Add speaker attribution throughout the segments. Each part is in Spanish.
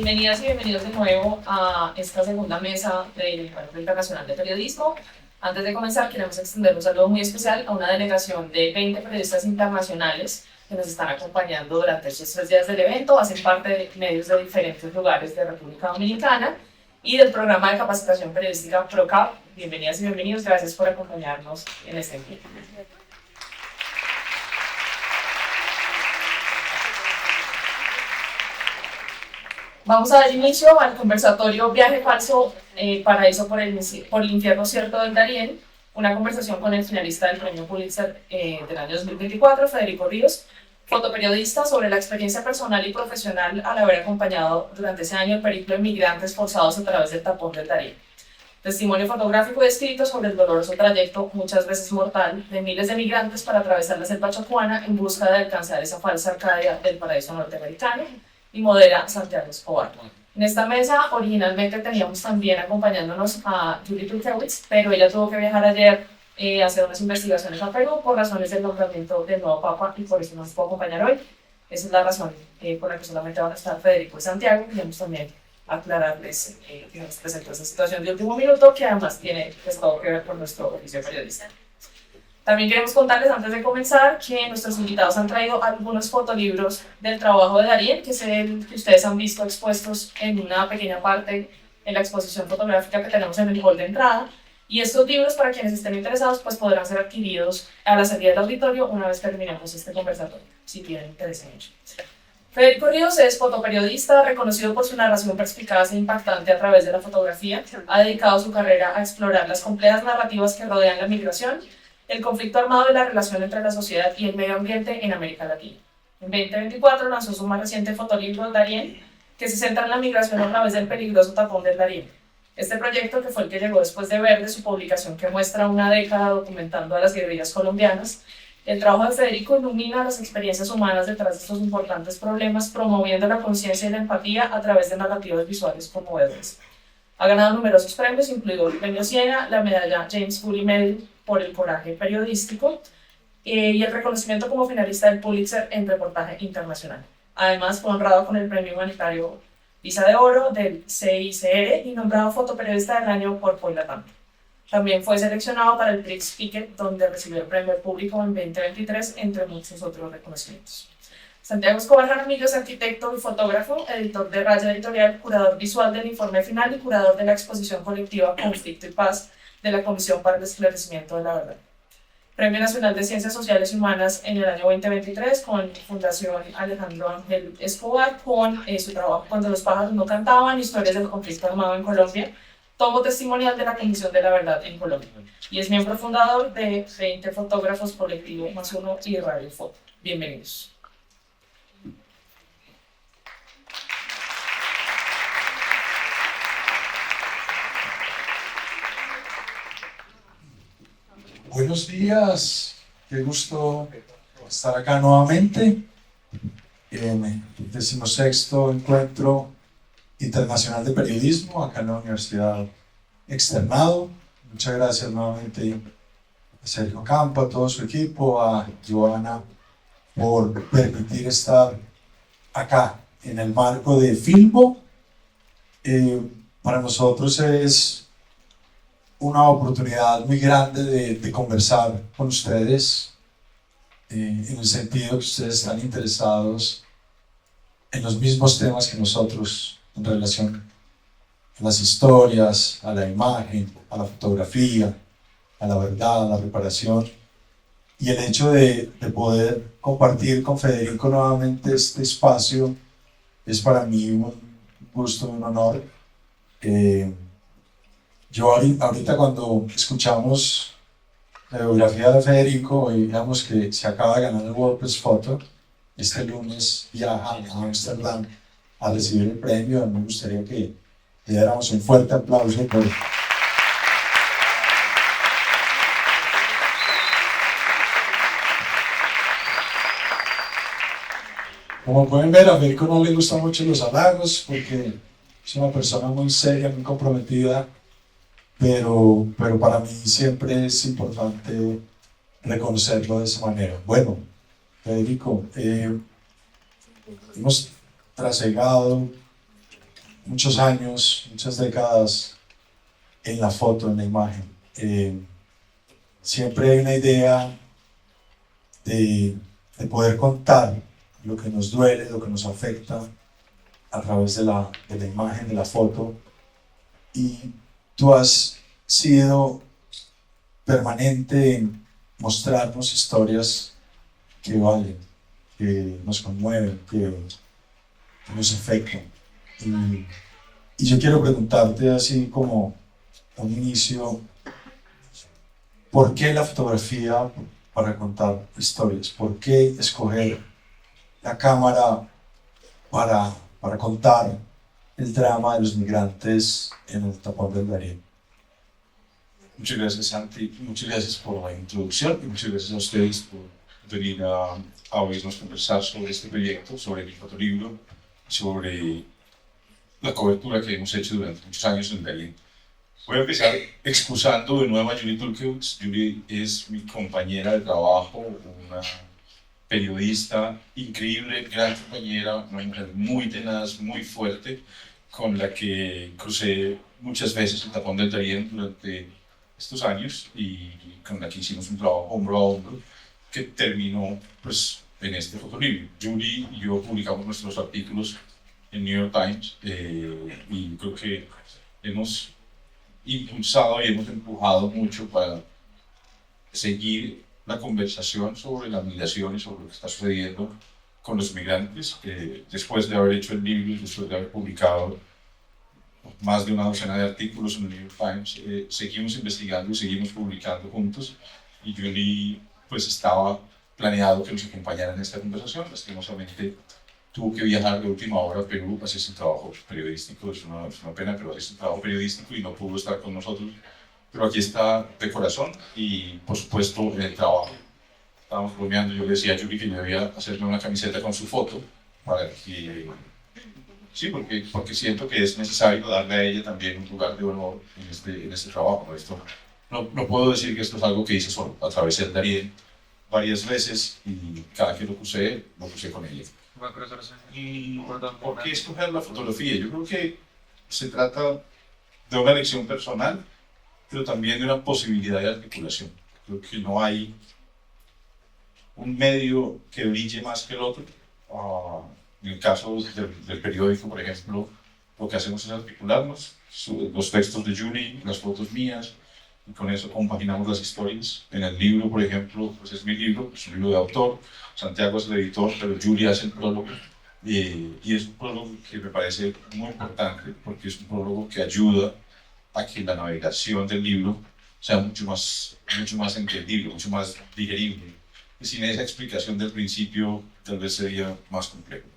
Speaker 1: Bienvenidas y bienvenidos de nuevo a esta segunda mesa del Encuentro Internacional de Periodismo. Antes de comenzar, queremos extender un saludo muy especial a una delegación de 20 periodistas internacionales que nos están acompañando durante estos 3 días del evento. Hacen parte de medios de diferentes lugares de República Dominicana y del programa de capacitación periodística PROCAP. Bienvenidas y bienvenidos, gracias por acompañarnos en este encuentro. Vamos a dar inicio al conversatorio Viaje Falso, Paraíso por el Infierno Cierto del Darién, una conversación con el finalista del Premio Pulitzer del año 2024, Federico Ríos, fotoperiodista, sobre la experiencia personal y profesional al haber acompañado durante ese año el periplo de migrantes forzados a través del tapón del Darién. Testimonio fotográfico y escrito sobre el doloroso trayecto, muchas veces mortal, de miles de migrantes para atravesar la selva chocuana en busca de alcanzar esa falsa Arcadia del paraíso norteamericano, y modera Santiago Escobar. En esta mesa originalmente teníamos también acompañándonos a Julie Turkewitz, pero ella tuvo que viajar ayer a hacer unas investigaciones a Perú por razones del nombramiento del nuevo Papa y por eso no nos puedo acompañar hoy. Esa es la razón por la que solamente van a estar Federico y Santiago. Queremos también aclararles que nos presentó esta situación de último minuto que además tiene todo que ver con nuestro oficio periodista. También queremos contarles antes de comenzar que nuestros invitados han traído algunos fotolibros del trabajo de Darién, que es el que ustedes han visto expuestos en una pequeña parte en la exposición fotográfica que tenemos en el hall de entrada. Y estos libros, para quienes estén interesados, pues podrán ser adquiridos a la salida del auditorio una vez terminemos este conversatorio, si tienen interés en ello. Federico Ríos es fotoperiodista, reconocido por su narración perspicaz e impactante a través de la fotografía. Ha dedicado su carrera a explorar las complejas narrativas que rodean la migración, el conflicto armado y la relación entre la sociedad y el medio ambiente en América Latina. En 2024 lanzó su más reciente fotolibro, Darién, que se centra en la migración a través del peligroso tapón del Darién. Este proyecto, que fue el que llegó después de Verde, su publicación que muestra una década documentando a las guerrillas colombianas, el trabajo de Federico ilumina las experiencias humanas detrás de estos importantes problemas, promoviendo la conciencia y la empatía a través de narrativas visuales conmovedoras. Ha ganado numerosos premios, incluido el Premio Siena, la medalla James Foley Medal por el coraje periodístico y el reconocimiento como finalista del Pulitzer en reportaje internacional. Además, fue honrado con el premio humanitario Visa de Oro del CICR y nombrado fotoperiodista del año por Poylatam. También fue seleccionado para el Prix Piquet, donde recibió el premio del público en 2023, entre muchos otros reconocimientos. Santiago Escobar Jaramillo es arquitecto y fotógrafo, editor de Raya Editorial, curador visual del informe final y curador de la exposición colectiva Conflicto y Paz de la Comisión para el Esclarecimiento de la Verdad. Premio Nacional de Ciencias Sociales y Humanas en el año 2023 con Fundación Alejandro Ángel Escobar con su trabajo Cuando los pájaros no cantaban, historias del conflicto armado en Colombia, tomo testimonial de la Comisión de la Verdad en Colombia. Y es miembro fundador de 20 Fotógrafos Colectivo Más Uno y Radio Foto. Bienvenidos.
Speaker 2: Buenos días, qué gusto estar acá nuevamente en el 16º Encuentro Internacional de Periodismo, acá en la Universidad Externado. Muchas gracias nuevamente a Sergio Campo, a todo su equipo, a Joana por permitir estar acá en el marco de Filbo. Para nosotros es una oportunidad muy grande de conversar con ustedes en el sentido que ustedes están interesados en los mismos temas que nosotros en relación a las historias, a la imagen, a la fotografía, a la verdad, a la reparación. Y el hecho de poder compartir con Federico nuevamente este espacio es para mí un gusto, un honor. Yo ahorita cuando escuchamos la biografía de Federico, veíamos que se acaba de ganar el World Press Photo. Este lunes viaja a Ámsterdam a recibir el premio. Me gustaría que le diéramos un fuerte aplauso por... Como pueden ver, a Federico no le gustan mucho los halagos porque es una persona muy seria, muy comprometida. Pero para mí siempre es importante reconocerlo de esa manera. Bueno, Federico, hemos trasegado muchos años, muchas décadas en la foto, en la imagen. Siempre hay una idea de poder contar lo que nos duele, lo que nos afecta a través de la imagen, de la foto. Y tú has sido permanente en mostrarnos historias que valen, que nos conmueven, que nos afectan. Y yo quiero preguntarte así como un inicio, ¿por qué la fotografía para contar historias? ¿Por qué escoger la cámara para contar el drama de los migrantes en el tapón del Darién?
Speaker 3: Muchas gracias, Santi. Muchas gracias por la introducción y muchas gracias a ustedes por venir a oírnos conversar sobre este proyecto, sobre mi fotolibro, sobre la cobertura que hemos hecho durante muchos años en Berlín. Voy a empezar excusando de nuevo a Julie Turkewicz. Julie es mi compañera de trabajo, una periodista increíble, gran compañera, una mujer muy tenaz, muy fuerte, con la que crucé muchas veces el tapón del Darién durante estos años y con la que hicimos un trabajo hombro a hombro que terminó pues en este fotolibro. Julie y yo publicamos nuestros artículos en New York Times y creo que hemos impulsado y hemos empujado mucho para seguir la conversación sobre la migración y sobre lo que está sucediendo con los migrantes. Después de haber hecho el libro y después de haber publicado más de una docena de artículos en el New York Times, seguimos investigando y seguimos publicando juntos. Y Julie pues estaba planeado que nos acompañara en esta conversación. Lastimosamente tuvo que viajar de última hora a Perú a hacer su trabajo periodístico. Es una pena, pero hace su trabajo periodístico y no pudo estar con nosotros. Pero aquí está de corazón y por supuesto en el trabajo. Estábamos bromeando, yo le decía a Julie que yo debía hacerme una camiseta con su foto para que... Sí, porque siento que es necesario darle a ella también un lugar de honor en este trabajo. No puedo decir que esto es algo que hice solo, atravesé el Darién varias veces y cada que lo puse con ella. ¿Y por qué escoger la fotografía? Yo creo que se trata de una elección personal, pero también de una posibilidad de articulación. Creo que no hay un medio que brille más que el otro. En el caso del periódico, por ejemplo, lo que hacemos es articularnos, los textos de Julie, las fotos mías, y con eso compaginamos las historias. En el libro, por ejemplo, pues es mi libro, es un libro de autor, Santiago es el editor, pero Julie hace el prólogo, y es un prólogo que me parece muy importante, porque es un prólogo que ayuda a que la navegación del libro sea mucho más entendible, mucho más digerible. Y sin esa explicación del principio, tal vez sería más complejo.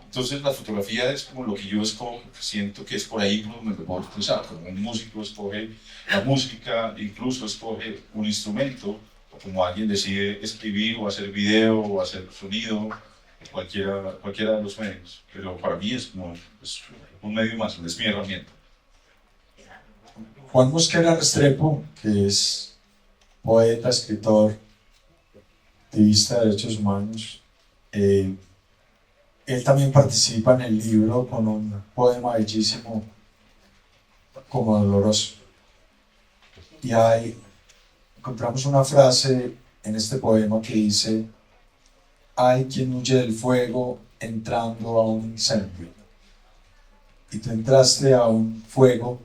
Speaker 3: Entonces la fotografía es como lo que yo escojo, siento que es por ahí donde me puedo expresar, como un músico escoge la música, incluso escoge un instrumento, o como alguien decide escribir o hacer video o hacer sonido, cualquiera de los medios, pero para mí es como un medio más, es mi herramienta.
Speaker 2: Juan Mosquera Restrepo, que es poeta, escritor, activista de derechos humanos, él también participa en el libro con un poema bellísimo como Doloroso. Y encontramos una frase en este poema que dice: hay quien huye del fuego entrando a un incendio. Y tú entraste a un fuego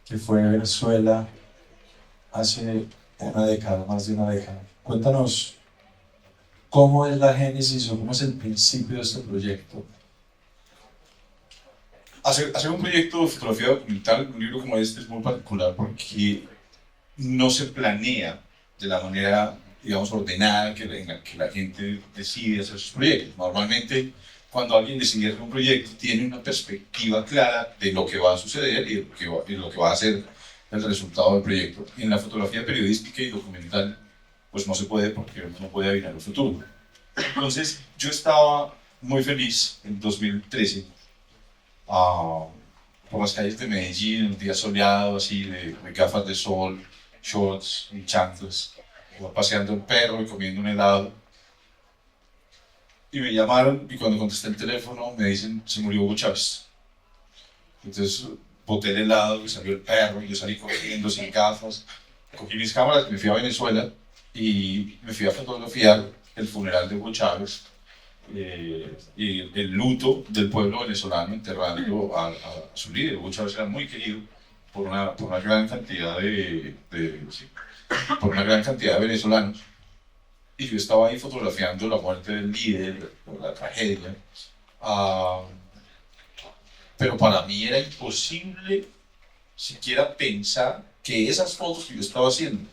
Speaker 2: que fue Venezuela hace una década, más de una década. Cuéntanos cómo es la génesis o cómo es el principio de este proyecto.
Speaker 3: Hacer un proyecto de fotografía documental, un libro como este, es muy particular porque no se planea de la manera, digamos, ordenada en la que la gente decide hacer sus proyectos. Normalmente, cuando alguien decide hacer un proyecto, tiene una perspectiva clara de lo que va a suceder y de lo que va a ser el resultado del proyecto. En la fotografía periodística y documental, pues no se puede, porque no puede adivinar el futuro. Entonces, yo estaba muy feliz en 2013 por las calles de Medellín, un día soleado, así, de gafas de sol, shorts y chanclas, paseando el perro y comiendo un helado. Y me llamaron y cuando contesté el teléfono me dicen: se murió Hugo Chávez. Entonces boté el helado y salió el perro y yo salí corriendo sin gafas. Cogí mis cámaras y me fui a Venezuela y me fui a fotografiar el funeral de Hugo Chávez y el luto del pueblo venezolano enterrando a su líder. Hugo Chávez era muy querido por una gran cantidad sí, por una gran cantidad de venezolanos. Y yo estaba ahí fotografiando la muerte del líder, la tragedia. Ah, pero para mí era imposible siquiera pensar que esas fotos que yo estaba haciendo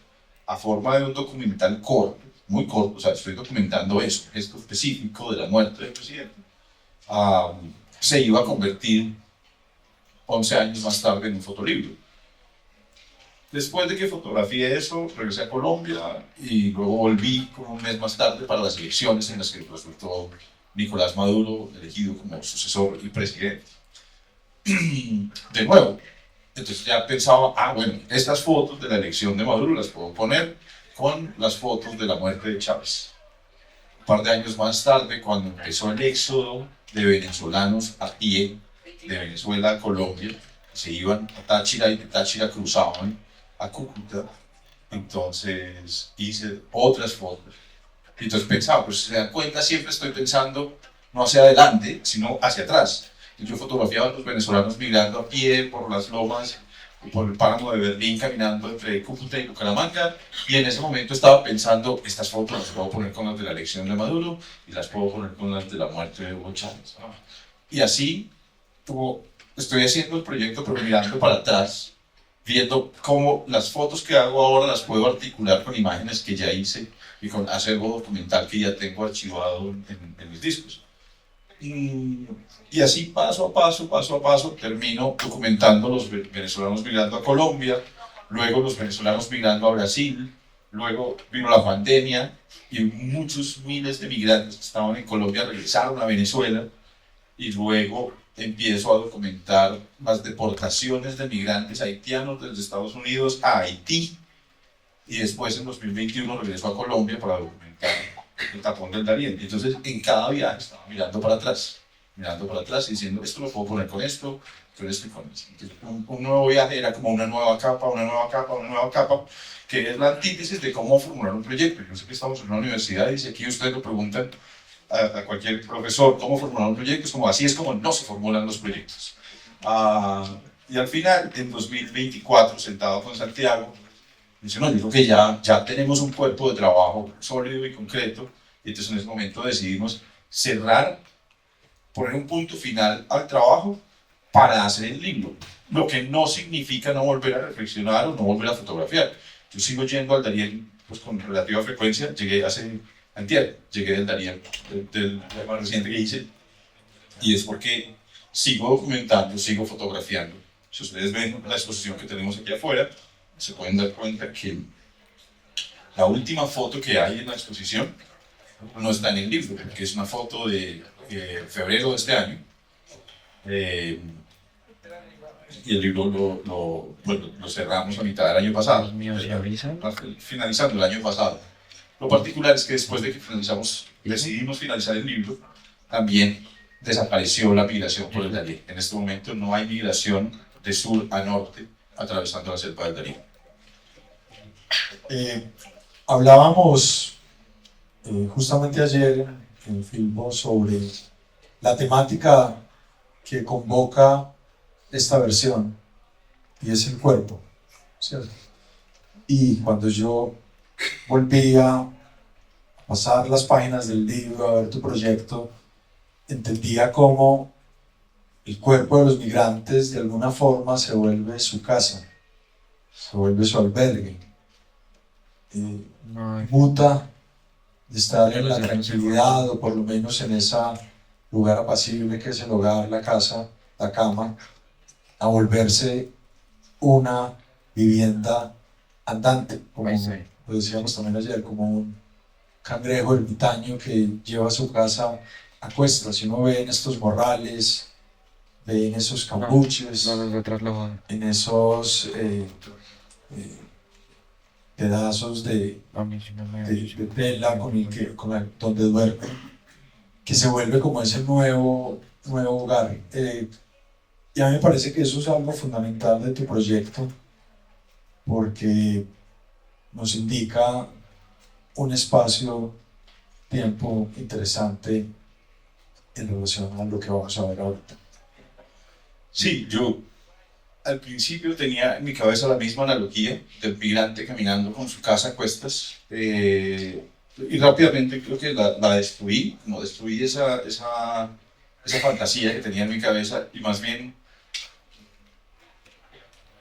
Speaker 3: a forma de un documental corto, muy corto, o sea, estoy documentando eso, esto específico de la muerte del presidente, se iba a convertir 11 años más tarde en un fotolibro. Después de que fotografié eso, regresé a Colombia y luego volví como un mes más tarde para las elecciones en las que resultó Nicolás Maduro elegido como sucesor y presidente. De nuevo, entonces ya pensaba, bueno, estas fotos de la elección de Maduro las puedo poner con las fotos de la muerte de Chávez. Un par de años más tarde, cuando empezó el éxodo de venezolanos a pie de Venezuela a Colombia, se iban a Táchira y de Táchira cruzaban a Cúcuta, entonces hice otras fotos. Entonces pensaba, pues si se dan cuenta, siempre estoy pensando no hacia adelante, sino hacia atrás. Yo fotografiaba a los venezolanos migrando a pie por las lomas, por el páramo de Berlín, caminando entre Cúcuta y Bucaramanga, y en ese momento estaba pensando, estas fotos las puedo poner con las de la elección de Maduro y las puedo poner con las de la muerte de Hugo Chávez. Y así estoy haciendo el proyecto, pero mirando para atrás, viendo cómo las fotos que hago ahora las puedo articular con imágenes que ya hice y con acervo documental que ya tengo archivado en mis discos. Y así paso a paso termino documentando los venezolanos migrando a Colombia, luego los venezolanos migrando a Brasil, luego vino la pandemia y muchos miles de migrantes que estaban en Colombia regresaron a Venezuela y luego empiezo a documentar las deportaciones de migrantes haitianos desde Estados Unidos a Haití y después en 2021 regreso a Colombia para documentar el tapón del Darién. Entonces en cada viaje estaba mirando para atrás y diciendo esto lo puedo poner con esto y con esto. Entonces, un nuevo viaje era como una nueva capa, que es la antítesis de cómo formular un proyecto. Yo sé que estamos en una universidad y si aquí ustedes lo preguntan a cualquier profesor cómo formular un proyecto, es como así es como no se formulan los proyectos. Y al final, en 2024, sentado con Santiago, dice, no, yo creo que ya tenemos un cuerpo de trabajo sólido y concreto, y entonces en ese momento decidimos cerrar, poner un punto final al trabajo para hacer el libro, lo que no significa no volver a reflexionar o no volver a fotografiar. Yo sigo yendo al Darién pues, con relativa frecuencia, llegué del Darién, del más reciente que hice, y es porque sigo documentando, sigo fotografiando. Si ustedes ven la exposición que tenemos aquí afuera, se pueden dar cuenta que la última foto que hay en la exposición no está en el libro, porque es una foto de febrero de este año. Y el libro lo cerramos a mitad del año pasado, finalizando el año pasado. Lo particular es que después de que decidimos finalizar el libro, también desapareció la migración por el Darién. En este momento no hay migración de sur a norte atravesando la selva del Darién.
Speaker 2: Hablábamos justamente ayer en Filmo sobre la temática que convoca esta versión y es el cuerpo, ¿cierto? Y cuando yo volví a pasar las páginas del libro, a ver tu proyecto, entendía cómo el cuerpo de los migrantes de alguna forma se vuelve su casa, se vuelve su albergue, muta de estar en la tranquilidad o por lo menos en ese lugar apacible que es el hogar, la casa, la cama, a volverse una vivienda andante, como lo decíamos también ayer, como un cangrejo ermitaño que lleva su casa a cuestas. Si uno ve en estos morrales, ve en esos cambuches, en esos pedazos de tela donde duerme, que se vuelve como ese nuevo hogar. Y a mí me parece que eso es algo fundamental de tu proyecto, porque nos indica un espacio-tiempo interesante en relación a lo que vamos a ver ahorita.
Speaker 3: Sí, yo al principio tenía en mi cabeza la misma analogía del migrante caminando con su casa a cuestas, y rápidamente creo que la destruí, como destruí esa fantasía que tenía en mi cabeza, y más bien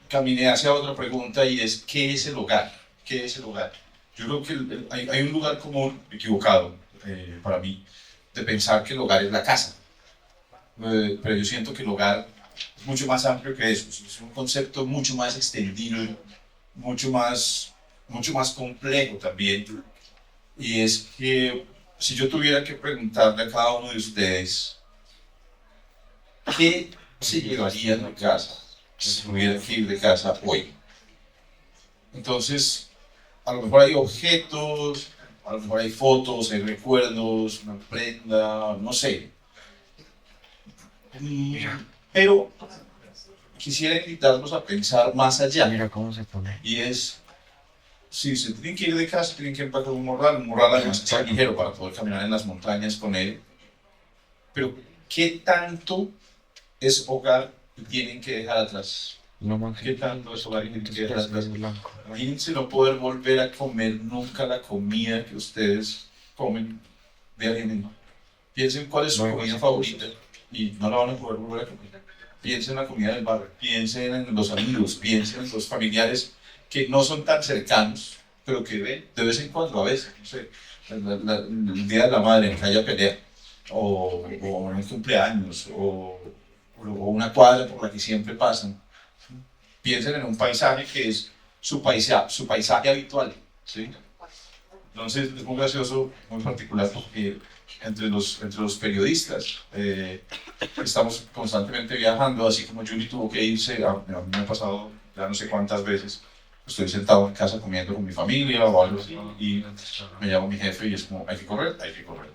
Speaker 3: caminé hacia otra pregunta, y es ¿qué es el hogar? ¿Qué es el hogar? Yo creo que hay un lugar común equivocado para mí de pensar que el hogar es la casa, pero yo siento que el hogar es mucho más amplio que eso, es un concepto mucho más extendido, mucho más complejo también, y es que si yo tuviera que preguntarle a cada uno de ustedes ¿qué se llevaría a mi casa si tuviera que ir de casa hoy? Entonces, a lo mejor hay objetos, a lo mejor hay fotos, hay recuerdos, una prenda, no sé. Pero quisiera invitarlos a pensar más allá.
Speaker 4: Mira cómo se pone.
Speaker 3: Y es, si se tienen que ir de casa, tienen que empacar un morral además que sea ligero para poder caminar en las montañas con él. Pero, ¿qué tanto es hogar y tienen que dejar atrás?
Speaker 4: No más.
Speaker 3: ¿Qué tanto es hogar y tienen que dejar atrás?
Speaker 4: Blanco.
Speaker 3: Imagínense no poder volver a comer nunca la comida que ustedes comen de alguien. Piensen cuál es su comida favorita y no la van a poder volver a comer. Piensen en la comida del barrio, piensen en los amigos, piensen en los familiares que no son tan cercanos, pero que ven de vez en cuando, a veces, no sé, el día de la madre en que haya pelea, o en el cumpleaños, o una cuadra por la que siempre pasan. Piensen en un paisaje que es su paisaje habitual, ¿sí? Entonces es muy gracioso, muy particular, porque entre los periodistas estamos constantemente viajando, así como Julie tuvo que irse, a mí me ha pasado ya no sé cuántas veces, estoy sentado en casa comiendo con mi familia o algo así, y me llama mi jefe y es como, hay que correr,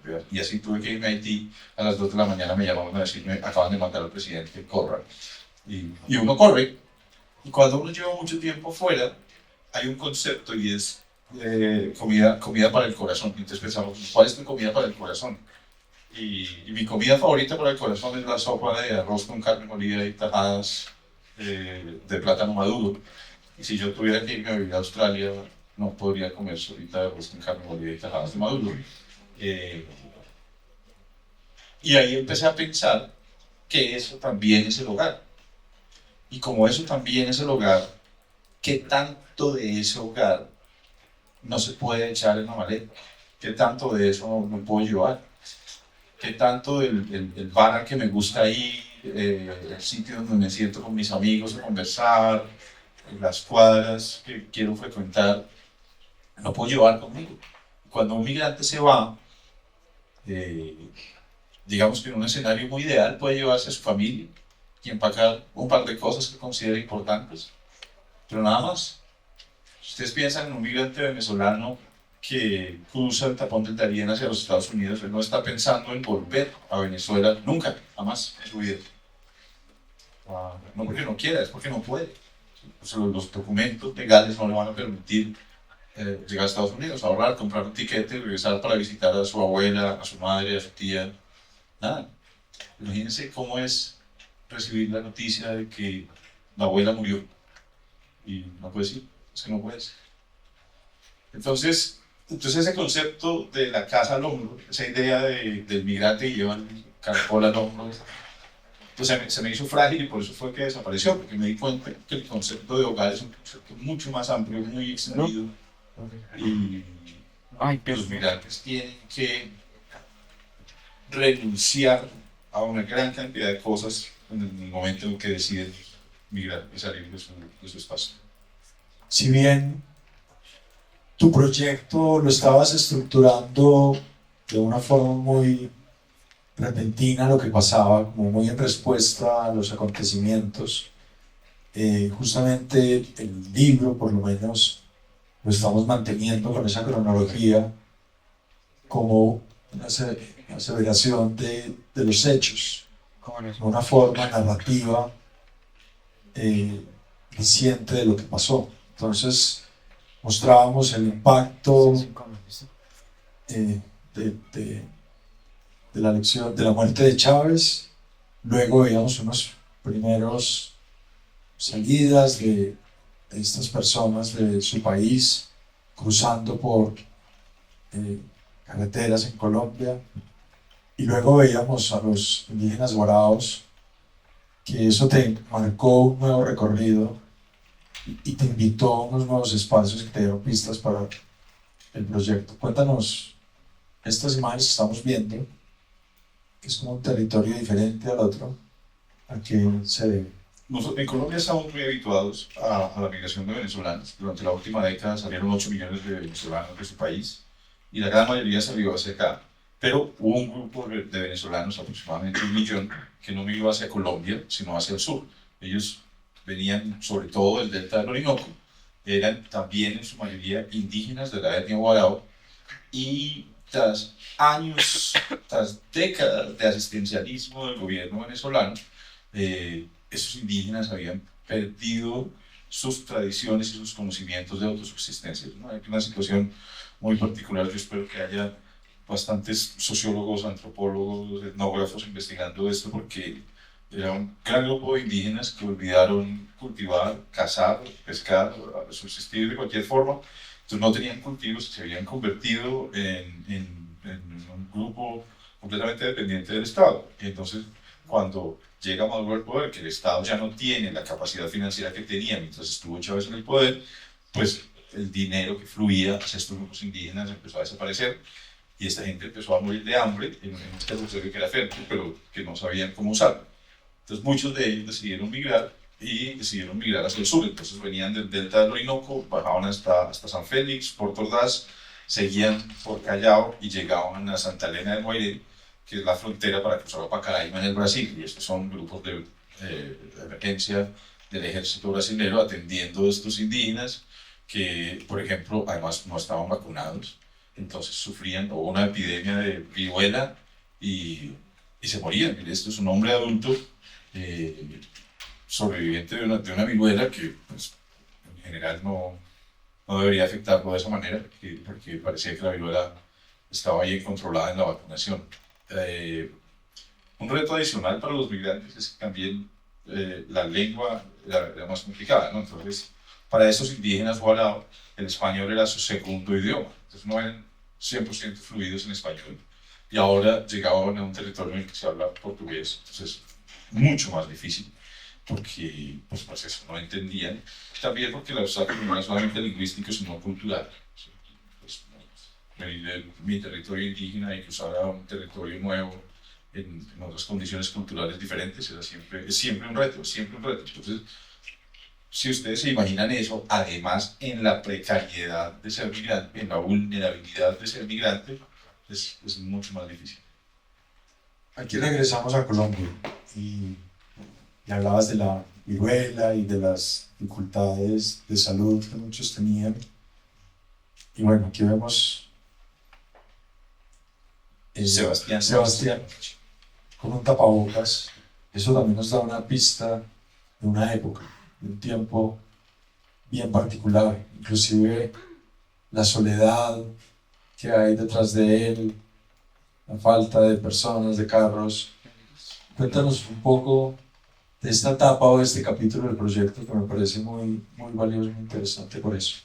Speaker 3: ¿verdad? Y así tuve que irme a Haití a las 2 de la mañana, me llamaron a decirme, acaban de matar al presidente, corran. Y uno corre, y cuando uno lleva mucho tiempo fuera, hay un concepto y es comida para el corazón. Entonces pensamos, ¿cuál es tu comida para el corazón? Y mi comida favorita para el corazón es la sopa de arroz con carne molida y tajadas de plátano maduro. Y si yo tuviera que irme a vivir a Australia, no podría comer sopita de arroz con carne molida y tajadas de maduro. Y ahí empecé a pensar que eso también es el hogar. Y como eso también es el hogar, ¿qué tanto de ese hogar no se puede echar en la maleta? ¿Qué tanto de eso no puedo llevar? ¿Qué tanto el bar al que me gusta ir, el sitio donde me siento con mis amigos a conversar, las cuadras que quiero frecuentar, no puedo llevar conmigo? Cuando un migrante se va, digamos que en un escenario muy ideal puede llevarse a su familia y empacar un par de cosas que considera importantes, pero nada más. Si ustedes piensan en un migrante venezolano que cruza el tapón del Darién hacia los Estados Unidos, él no está pensando en volver a Venezuela nunca, jamás en su vida. No porque no quiera, es porque no puede. Los documentos legales no le van a permitir llegar a Estados Unidos, ahorrar, comprar un tiquete y regresar para visitar a su abuela, a su madre, a su tía. Nada. Imagínense cómo es recibir la noticia de que la abuela murió y no puedes ir, es que no puedes. Entonces ese concepto de la casa al hombro, esa idea del migrante que lleva el caracol al hombro, pues se me hizo frágil y por eso fue que desapareció, porque me di cuenta que el concepto de hogar es un concepto mucho más amplio, muy extendido, y los migrantes tienen que renunciar a una gran cantidad de cosas en el momento en que deciden migrar y salir de su espacio.
Speaker 2: Si bien tu proyecto lo estabas estructurando de una forma muy repentina, lo que pasaba, como muy en respuesta a los acontecimientos, justamente el libro, por lo menos, lo estamos manteniendo con esa cronología como una aseveración de los hechos, de una forma narrativa reciente de lo que pasó. Entonces mostrábamos el impacto de la elección, de la muerte de Chávez. Luego veíamos unos primeros salidas de estas personas de su país cruzando por carreteras en Colombia, y luego veíamos a los indígenas guaraos, que eso te marcó un nuevo recorrido y te invitó a unos nuevos espacios que te dieron pistas para el proyecto. Cuéntanos estas imágenes que estamos viendo, que es como un territorio diferente al otro, ¿a qué se debe?
Speaker 3: En Colombia estamos muy habituados a la migración de venezolanos. Durante la última década salieron 8 millones de venezolanos de su país y la gran mayoría salió hacia acá. Pero hubo un grupo de venezolanos, aproximadamente 1 millón, que no migró hacia Colombia, sino hacia el sur. Ellos venían sobre todo del delta del Orinoco, eran también en su mayoría indígenas de la etnia Guarao, y tras años, tras décadas de asistencialismo del gobierno venezolano, esos indígenas habían perdido sus tradiciones y sus conocimientos de autosubsistencia. ¿No? Hay una situación muy particular. Yo espero que haya bastantes sociólogos, antropólogos, etnógrafos investigando esto, porque era un gran grupo de indígenas que olvidaron cultivar, cazar, pescar, subsistir de cualquier forma. Entonces no tenían cultivos, se habían convertido en un grupo completamente dependiente del Estado. Y entonces, cuando llega Maduro al poder, que el Estado ya no tiene la capacidad financiera que tenía mientras estuvo Chávez en el poder, pues el dinero que fluía hacia estos grupos indígenas empezó a desaparecer, y esta gente empezó a morir de hambre en un territorio que era fértil, pero que no sabían cómo usarlo. Entonces muchos de ellos decidieron migrar, y decidieron migrar hacia el sur. Entonces venían del delta del Orinoco, bajaban hasta San Félix, Puerto Ordaz, seguían por Callao y llegaban a Santa Elena del Guairé, que es la frontera para cruzar a Pacaraima en el Brasil, y estos son grupos de emergencia del ejército brasileño atendiendo a estos indígenas que, por ejemplo, además no estaban vacunados, entonces sufrían una epidemia de viruela y se morían. Esto es un hombre adulto sobreviviente de una viruela que, pues, en general no debería afectarlo de esa manera, porque parecía que la viruela estaba bien controlada en la vacunación. Un reto adicional para los migrantes es que también la lengua era más complicada, ¿no? Entonces, para esos indígenas guarao, el español era su segundo idioma. Entonces no eran 100% fluidos en español. Y ahora llegaban a un territorio en el que se habla portugués. Entonces, mucho más difícil, porque pues eso, no entendían. También porque la obstáculo no era solamente lingüístico, sino cultural. Pues, venir de mi territorio indígena y cruzar a un territorio nuevo en otras condiciones culturales diferentes es siempre un reto, siempre un reto. Entonces, si ustedes se imaginan eso, además en la precariedad de ser migrante, en la vulnerabilidad de ser migrante, es mucho más difícil.
Speaker 2: Aquí regresamos a Colombia y hablabas de la viruela y de las dificultades de salud que muchos tenían. Y bueno, aquí vemos Sebastián con un tapabocas. Eso también nos da una pista de una época, de un tiempo bien particular, inclusive la soledad que hay detrás de él, la falta de personas, de carros. Cuéntanos un poco de esta etapa o de este capítulo del proyecto, que me parece muy, muy valioso y muy interesante por eso.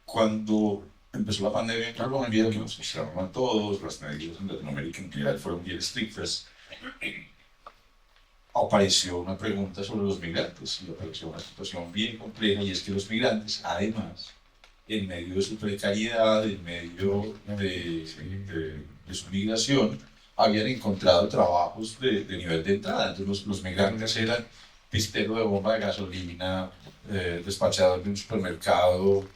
Speaker 3: Cuando empezó la pandemia en Colombia, que nos cerraron a todos, las medidas en Latinoamérica en general fueron bien estrictas, apareció una pregunta sobre los migrantes, y apareció una situación bien compleja, y es que los migrantes, además, en medio de su precariedad, en medio de su migración, habían encontrado trabajos de nivel de entrada. Entonces los migrantes eran pistero de bomba de gasolina, despachador de un supermercado,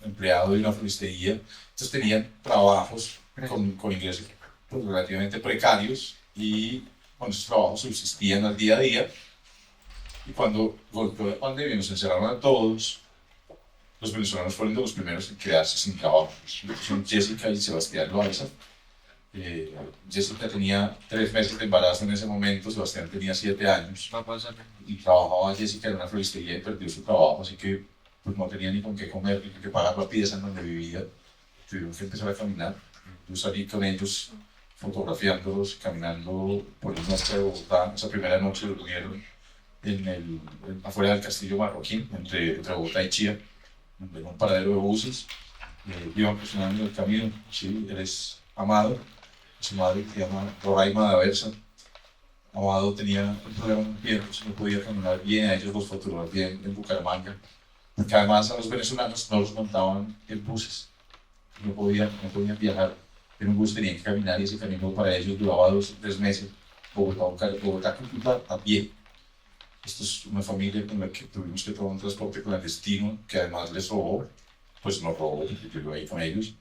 Speaker 3: empleado de una floristería. Entonces tenían trabajos con ingresos pues, relativamente precarios, y con esos trabajos subsistían al día a día. Y cuando golpeó la pandemia y nos encerraron a todos, los venezolanos fueron de los primeros en quedarse sin trabajo. Son Jessica y Sebastián Loaiza. Jessica tenía 3 meses de embarazo en ese momento, Sebastián tenía 7 años y trabajaba Jessica en una floristería y perdió su trabajo, así que pues no tenía ni con qué comer ni con qué pagar la pieza en donde vivía. Tuvieron que empezar a caminar. Yo salí con ellos fotografiándolos, caminando por el norte de Bogotá. Esa primera noche durmieron afuera del Castillo Marroquín, entre Bogotá y Chía, en un paradero de buses. Iban presionando el camino. Sí, eres Amado, su madre, que se llama Roraima de Aversa. Amado tenía un problema en el pie, entonces no podía caminar bien. A ellos los fotografié en Bucaramanga, porque además a los venezolanos no los montaban en buses, no podían viajar en un bus, tenían que caminar, y ese camino para ellos duraba 2 o 3 meses. Bogotá, Cúcuta, a pie. Esto es una familia con la que tuvimos que tomar un transporte clandestino, que además les robó, pues nos robó, porque yo iba ahí con ellos.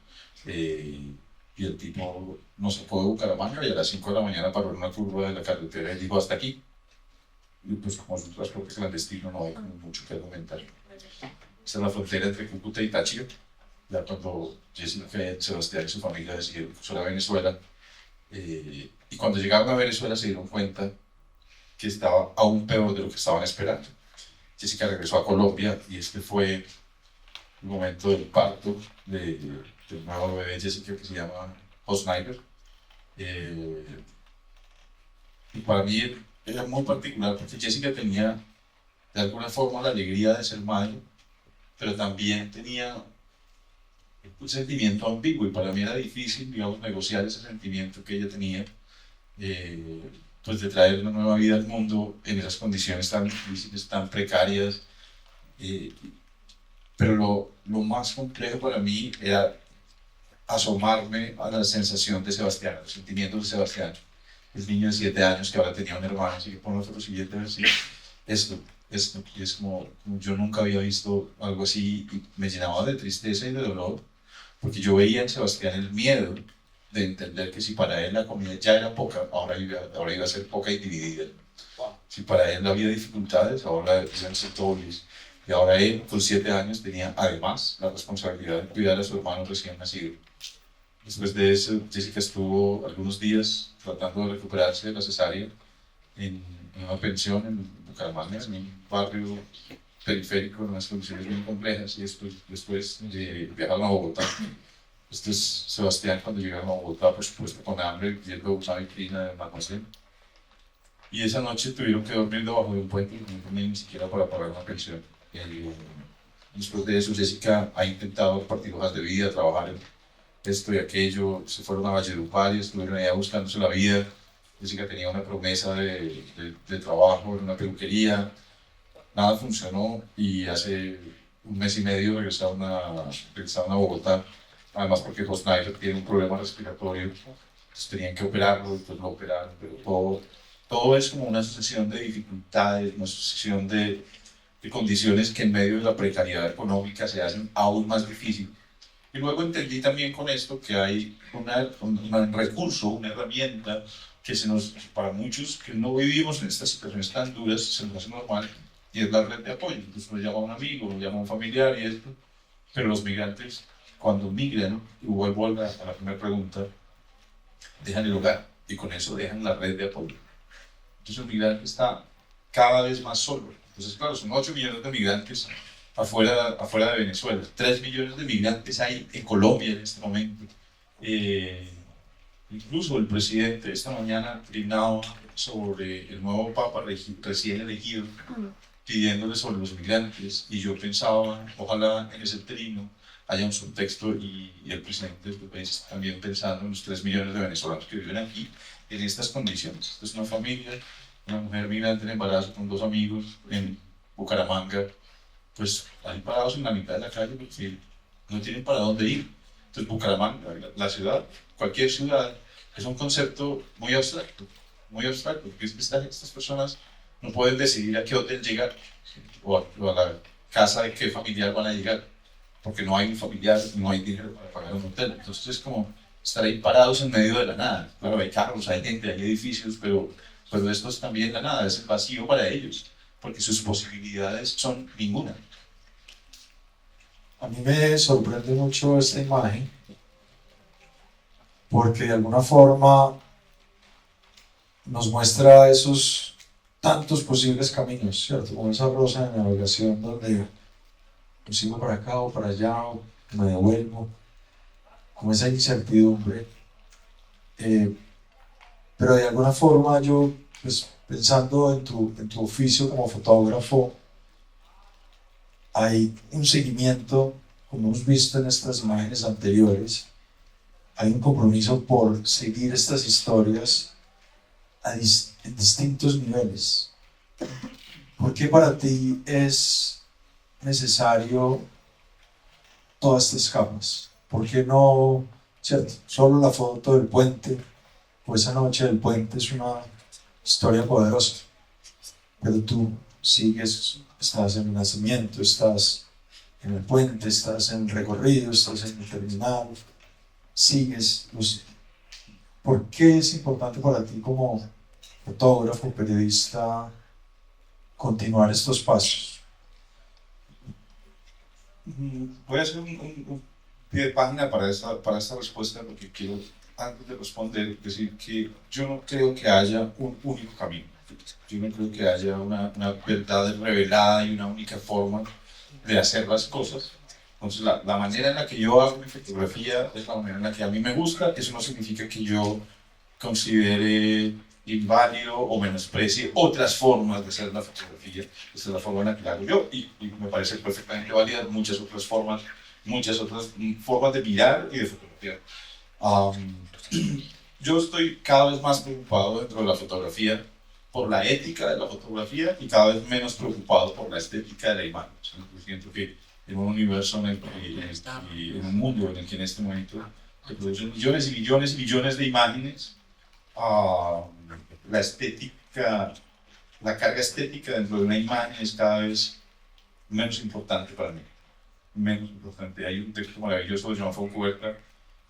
Speaker 3: Y el tipo nos sacó de Bucaramanga y a las 5 de la mañana paró en una curva de la carretera y dijo: hasta aquí. Y pues como es un transporte clandestino no hay como mucho que argumentar. Esta es la frontera entre Cúcuta y Táchira. Ya cuando Jessica, Sebastián y su familia decidieron cruzar a Venezuela, y cuando llegaron a Venezuela se dieron cuenta que estaba aún peor de lo que estaban esperando. Jessica regresó a Colombia y este fue el momento del parto del nuevo bebé de Jessica, que se llama Osniger. Y para mí era muy particular porque Jessica tenía de alguna forma la alegría de ser madre, pero también tenía un sentimiento ambiguo, y para mí era difícil, digamos, negociar ese sentimiento que ella tenía, pues de traer una nueva vida al mundo en esas condiciones tan difíciles, tan precarias. Pero lo más complejo para mí era asomarme a la sensación de Sebastián, a los sentimientos de Sebastián, el niño de 7 años que ahora tenía un hermano, así que ponemos lo siguiente, así, esto, y es como yo nunca había visto algo así, y me llenaba de tristeza y de dolor, porque yo veía en Sebastián el miedo de entender que si para él la comida ya era poca, ahora iba a ser poca y dividida. Si para él había dificultades, ahora iban a ser dobles. Y ahora él, con 7 años, tenía además la responsabilidad de cuidar a su hermano recién nacido. Después de eso, Jessica estuvo algunos días tratando de recuperarse de la cesárea en una pensión en Bucaramanga, en un barrio periférico, en unas condiciones bien complejas, y después viajaron a Bogotá. Este es Sebastián cuando llegaron a Bogotá, por supuesto con hambre, viendo una vitrina de almacén. Y esa noche tuvieron que dormir debajo de un puente y no tenían ni siquiera para pagar una pensión. Después de eso, Jessica ha intentado repartir hojas de vida, trabajar en esto y aquello. Se fueron a Valledupar y estuvieron allá buscándose la vida. Jessica tenía una promesa de trabajo en una peluquería. Nada funcionó y hace un mes y medio regresaron a Bogotá. Además, porque Hosniger tiene un problema respiratorio, entonces tenían que operarlo, entonces lo operaron, pero todo es como una sucesión de dificultades, una sucesión de condiciones que en medio de la precariedad económica se hacen aún más difícil. Y luego entendí también con esto que hay un recurso, una herramienta que para muchos que no vivimos en estas situaciones tan duras, se nos hace normal, y es la red de apoyo. Entonces uno llama a un amigo, uno llama a un familiar y esto, pero los migrantes, cuando migran, y vuelvo a la primera pregunta, dejan el hogar y con eso dejan la red de apoyo. Entonces el migrante está cada vez más solo. Entonces, claro, son 8 millones de migrantes afuera de Venezuela. 3 millones de migrantes hay en Colombia en este momento. Incluso el presidente esta mañana trinaba sobre el nuevo Papa recién elegido, pidiéndole sobre los migrantes, y yo pensaba, ojalá en ese trino haya un subtexto y el presidente también pensando en los 3 millones de venezolanos que viven aquí en estas condiciones. Esta es una familia, una mujer migrante en embarazo con 2 amigos en Bucaramanga, pues ahí parados en la mitad de la calle porque no tienen para dónde ir. Entonces Bucaramanga, la ciudad, cualquier ciudad, es un concepto muy abstracto, porque es que estas personas no pueden decidir a qué hotel llegar o a la casa de qué familiar van a llegar, porque no hay un familiar, no hay dinero para pagar un hotel. Entonces es como estar ahí parados en medio de la nada. Claro, hay carros, hay gente, hay edificios, pero esto es también la nada, es el vacío para ellos, porque sus posibilidades son ninguna.
Speaker 2: A mí me sorprende mucho esta imagen, porque de alguna forma nos muestra esos tantos posibles caminos, ¿cierto? Como esa rosa de navegación donde sigo para acá o para allá o me devuelvo, como esa incertidumbre. Pero de alguna forma yo, pues, pensando en tu oficio como fotógrafo, hay un seguimiento, como hemos visto en estas imágenes anteriores, hay un compromiso por seguir estas historias en distintos niveles. ¿Por qué para ti es necesario todas estas capas? ¿Por qué no, cierto, solo la foto del puente o esa noche del puente es una historia poderosa? Pero tú sigues, estás en el nacimiento, estás en el puente, estás en el recorrido, estás en el terminal, sigues. ¿Por qué es importante para ti como fotógrafo, periodista, continuar estos pasos?
Speaker 3: Voy a hacer un pie de página para esta respuesta, porque quiero, antes de responder, decir que yo no creo que haya un único camino. Yo no creo que haya una verdad revelada y una única forma de hacer las cosas. Entonces, la manera en la que yo hago mi fotografía es la manera en la que a mí me gusta. Eso no significa que yo considere inválido o menosprecie otras formas de hacer la fotografía. Esa es la forma en la que la hago yo y me parece perfectamente válida muchas otras formas de mirar y de fotografiar. Yo estoy cada vez más preocupado dentro de la fotografía por la ética de la fotografía y cada vez menos preocupado por la estética de la imagen. Yo siento que en un universo y en un mundo en el que en este momento se producen millones y millones y millones de imágenes, la estética, la carga estética dentro de una imagen es cada vez menos importante para mí. Menos importante. Hay un texto maravilloso de Joan Foncuberta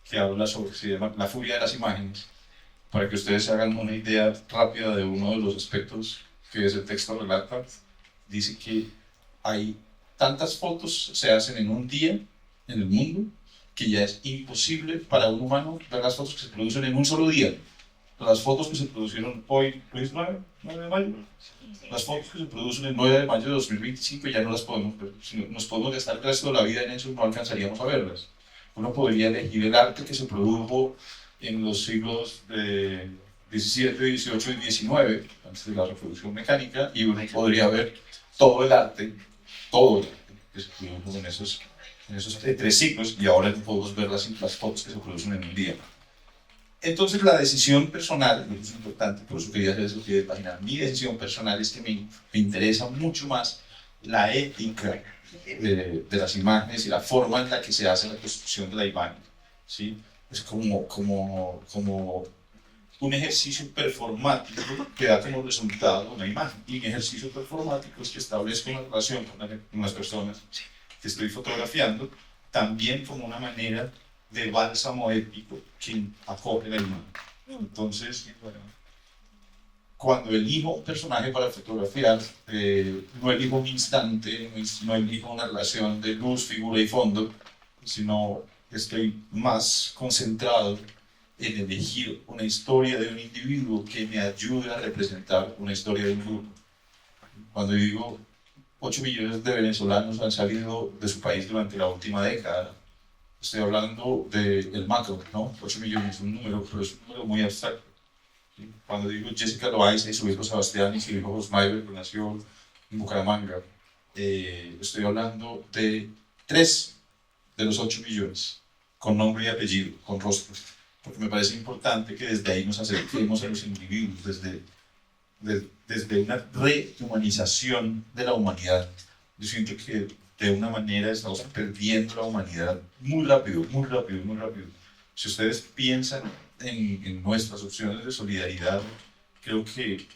Speaker 3: que habla sobre, se llama La furia de las imágenes, para que ustedes se hagan una idea rápida de uno de los aspectos que ese texto relata. Dice que hay tantas fotos se hacen en un día en el mundo que ya es imposible para un humano ver las fotos que se producen en un solo día. Las fotos que se produjeron hoy, ¿es 9 de mayo? Las fotos que se producen el 9 de mayo de 2025 ya no las podemos ver. Si nos podemos gastar el resto de la vida en eso, no alcanzaríamos a verlas. Uno podría elegir el arte que se produjo en los siglos XVII, XVIII y XIX, antes de la revolución mecánica, y uno podría ver todo el arte que se produjo en esos 3 siglos, y ahora podemos ver las fotos que se producen en un día. Entonces la decisión personal, es importante, por eso quería hacer eso, que imaginar, mi decisión personal es que me interesa mucho más la ética de las imágenes y la forma en la que se hace la construcción de la imagen, ¿sí? Es como un ejercicio performático que da como resultado una imagen, y un ejercicio performático es que establezco una relación con las personas que estoy fotografiando, también como una manera de bálsamo épico que acoge la imagen. Entonces, cuando elijo un personaje para fotografiar, no elijo un instante, no elijo una relación de luz, figura y fondo, sino estoy más concentrado en elegir una historia de un individuo que me ayude a representar una historia de un grupo. Cuando digo 8 millones de venezolanos han salido de su país durante la última década, estoy hablando del macro, ¿no? 8 millones es un número, pero es un número muy abstracto. Cuando digo Jessica Loaiza y su hijo Sebastián y su hijo Josmaiber, que nació en Bucaramanga, estoy hablando de 3 de los 8 millones, con nombre y apellido, con rostro, porque me parece importante que desde ahí nos acerquemos a los individuos, desde una rehumanización de la humanidad. Yo siento que de una manera estamos perdiendo la humanidad muy rápido, muy rápido, muy rápido. Si ustedes piensan en nuestras opciones de solidaridad, creo que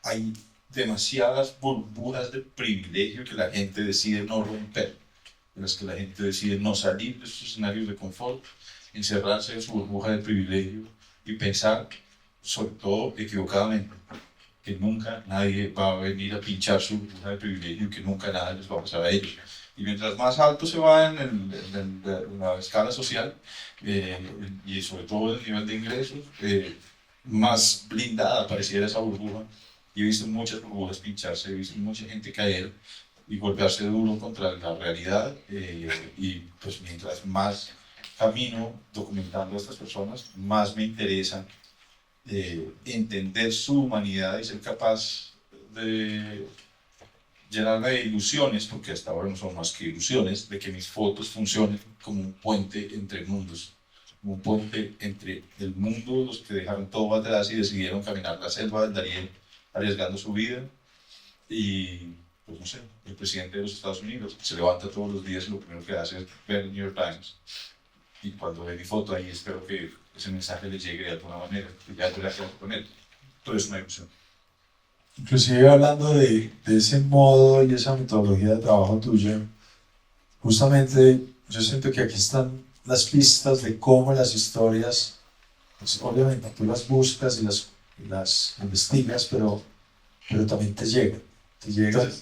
Speaker 3: hay demasiadas burbujas de privilegio que la gente decide no romper, en las que la gente decide no salir de sus escenarios de confort, encerrarse en su burbuja de privilegio y pensar, sobre todo equivocadamente, que nunca nadie va a venir a pinchar su burbuja de privilegio y que nunca nada les va a pasar a ellos. Y mientras más alto se va en la escala social, y sobre todo el nivel de ingresos, más blindada pareciera esa burbuja. Y he visto muchas burbujas pincharse, he visto mucha gente caer y golpearse duro contra la realidad. Y pues mientras más camino documentando a estas personas, más me interesa entender su humanidad y ser capaz de llenarla de ilusiones, porque hasta ahora no son más que ilusiones, de que mis fotos funcionen como un puente entre mundos, como un puente entre el mundo, los que dejaron todo atrás y decidieron caminar la selva del Darién arriesgando su vida, y pues no sé, el presidente de los Estados Unidos se levanta todos los días y lo primero que hace es ver el New York Times, y cuando ve mi foto ahí espero que ese mensaje le llegue de alguna manera, que ya yo la quedo con él. Todo es una ilusión.
Speaker 2: Inclusive hablando de ese modo y esa metodología de trabajo tuya, justamente yo siento que aquí están las pistas de cómo las historias, pues obviamente tú las buscas y las investigas, pero también te llegan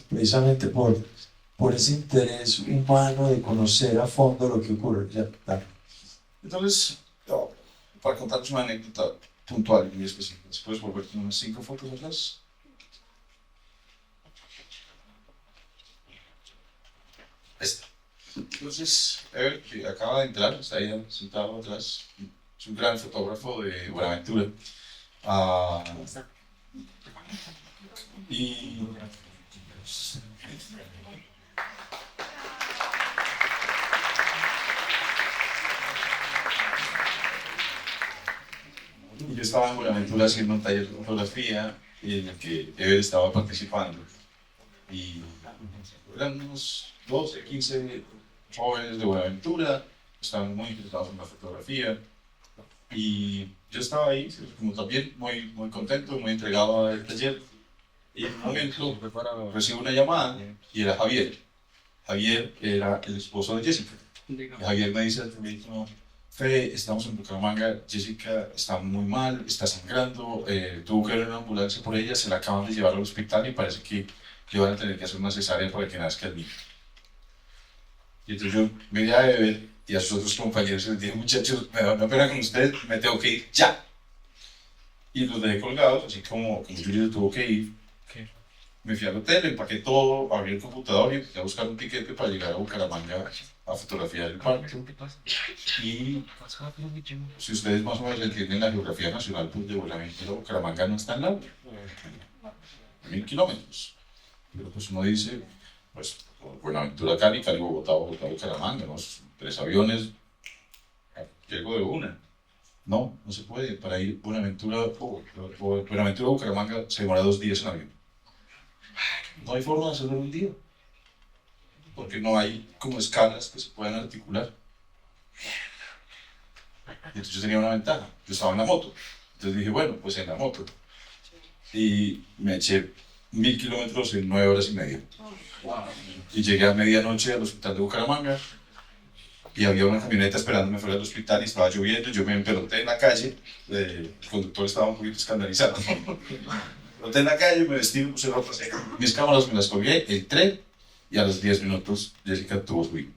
Speaker 2: precisamente por ese interés humano de conocer a fondo lo que ocurre. Ya, dale.
Speaker 3: Entonces, para contarles una anécdota puntual y muy específica, ¿puedes volver con unas 5 fotos atrás? Esta. Entonces, Ever, que acaba de entrar, está ahí sentado atrás, es un gran fotógrafo de Buenaventura. Y yo estaba en Buenaventura haciendo un taller de fotografía en el que Ever estaba participando. Y eran unos 12, 15 jóvenes de Buenaventura, estaban muy interesados en la fotografía. Y yo estaba ahí, como también muy contento, muy entregado al taller. Y en un momento recibo una llamada y era Javier. Javier era el esposo de Jessica. Y Javier me dice al teléfono: Fede, estamos en Bucaramanga, Jessica está muy mal, está sangrando, tuvo que haber una ambulancia por ella, se la acaban de llevar al hospital y parece que le van a tener que hacer una cesárea para que nazca el niño. Y entonces yo miré a Ever y a sus otros compañeros y les dije: muchachos, me da una pena con ustedes, me tengo que ir ya. Y los dejé colgados, así como Julio tuvo que ir. Me fui al hotel, empaqué todo, abrí el computador y empecé a buscar un tiquete para llegar a Bucaramanga a fotografiar el parque. Y si ustedes más o menos entienden la geografía nacional, pues de Buenaventura a Bucaramanga no es tan largo, 1000 kilómetros. Pero pues uno dice, pues Buenaventura, Cali, Cali, Bogotá, Bogotá, Bucaramanga, ¿no? 3 aviones, llego de una. No, no se puede. Para ir Buenaventura a Bucaramanga se demora 2 días en avión. No hay forma de hacerlo en un día, porque no hay como escalas que se puedan articular. Entonces yo tenía una ventaja, yo estaba en la moto. Entonces dije, bueno, pues en la moto. Y me eché 1000 kilómetros en 9 horas y media. Y llegué a medianoche al hospital de Bucaramanga y había una camioneta esperándome fuera del hospital y estaba lloviendo. Yo me empeloté en la calle, el conductor estaba un poquito escandalizado. En la calle, me vestí, me puse ropa seca, mis cámaras me las colgué, entré y a los 10 minutos Jessica tuvo su hijo.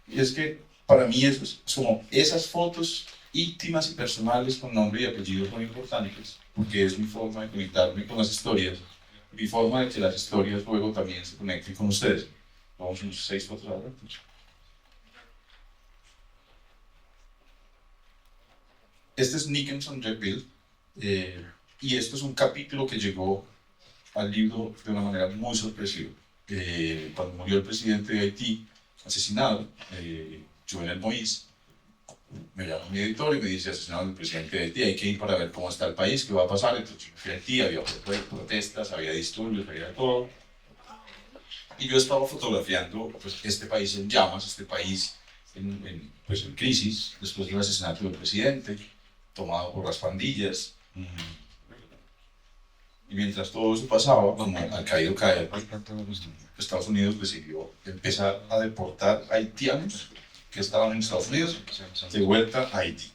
Speaker 3: Y es que para mí eso es como esas fotos íntimas y personales con nombre y apellidos muy importantes, porque es mi forma de conectarme con las historias, mi forma de que las historias luego también se conecten con ustedes. Vamos unos 6 fotos ahora. Este es Nicholson Jackville. Y esto es un capítulo que llegó al libro de una manera muy sorpresiva. Cuando murió el presidente de Haití, asesinado, Jovenel Moïse, me llama mi editor y me dice: asesinado el presidente de Haití, hay que ir para ver cómo está el país, qué va a pasar. Entonces yo fui a Haití, había protestas, había disturbios, había todo. Y yo estaba fotografiando pues, este país en llamas, este país pues, en crisis, después del asesinato del presidente, tomado por las pandillas. Y mientras todo eso pasaba, como al caído caer, Estados Unidos decidió empezar a deportar haitianos que estaban en Estados Unidos de vuelta a Haití.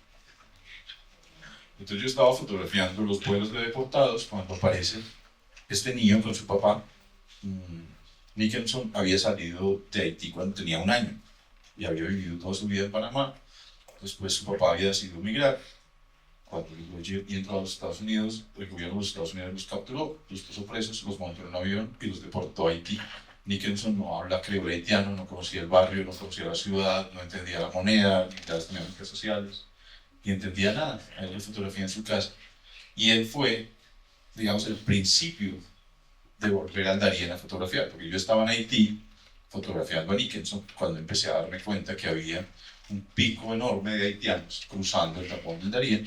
Speaker 3: Entonces yo estaba fotografiando los vuelos de deportados cuando aparece este niño con su papá Nicholson había salido de Haití cuando tenía 1 año y había vivido toda su vida en Panamá. Después su papá había decidido migrar. Cuando y entró a los Estados Unidos, el gobierno de los Estados Unidos los capturó, los puso presos, los montó en un avión y los deportó a Haití. Nicholson no habla creole haitiano, no conocía el barrio, no conocía la ciudad, no entendía la moneda, ni las dinámicas sociales, ni entendía nada. A él le fotografía en su casa. Y él fue, digamos, el principio de volver al Darién a fotografiar, porque yo estaba en Haití fotografiando a Nicholson cuando empecé a darme cuenta que había un pico enorme de haitianos cruzando el tapón del Darién,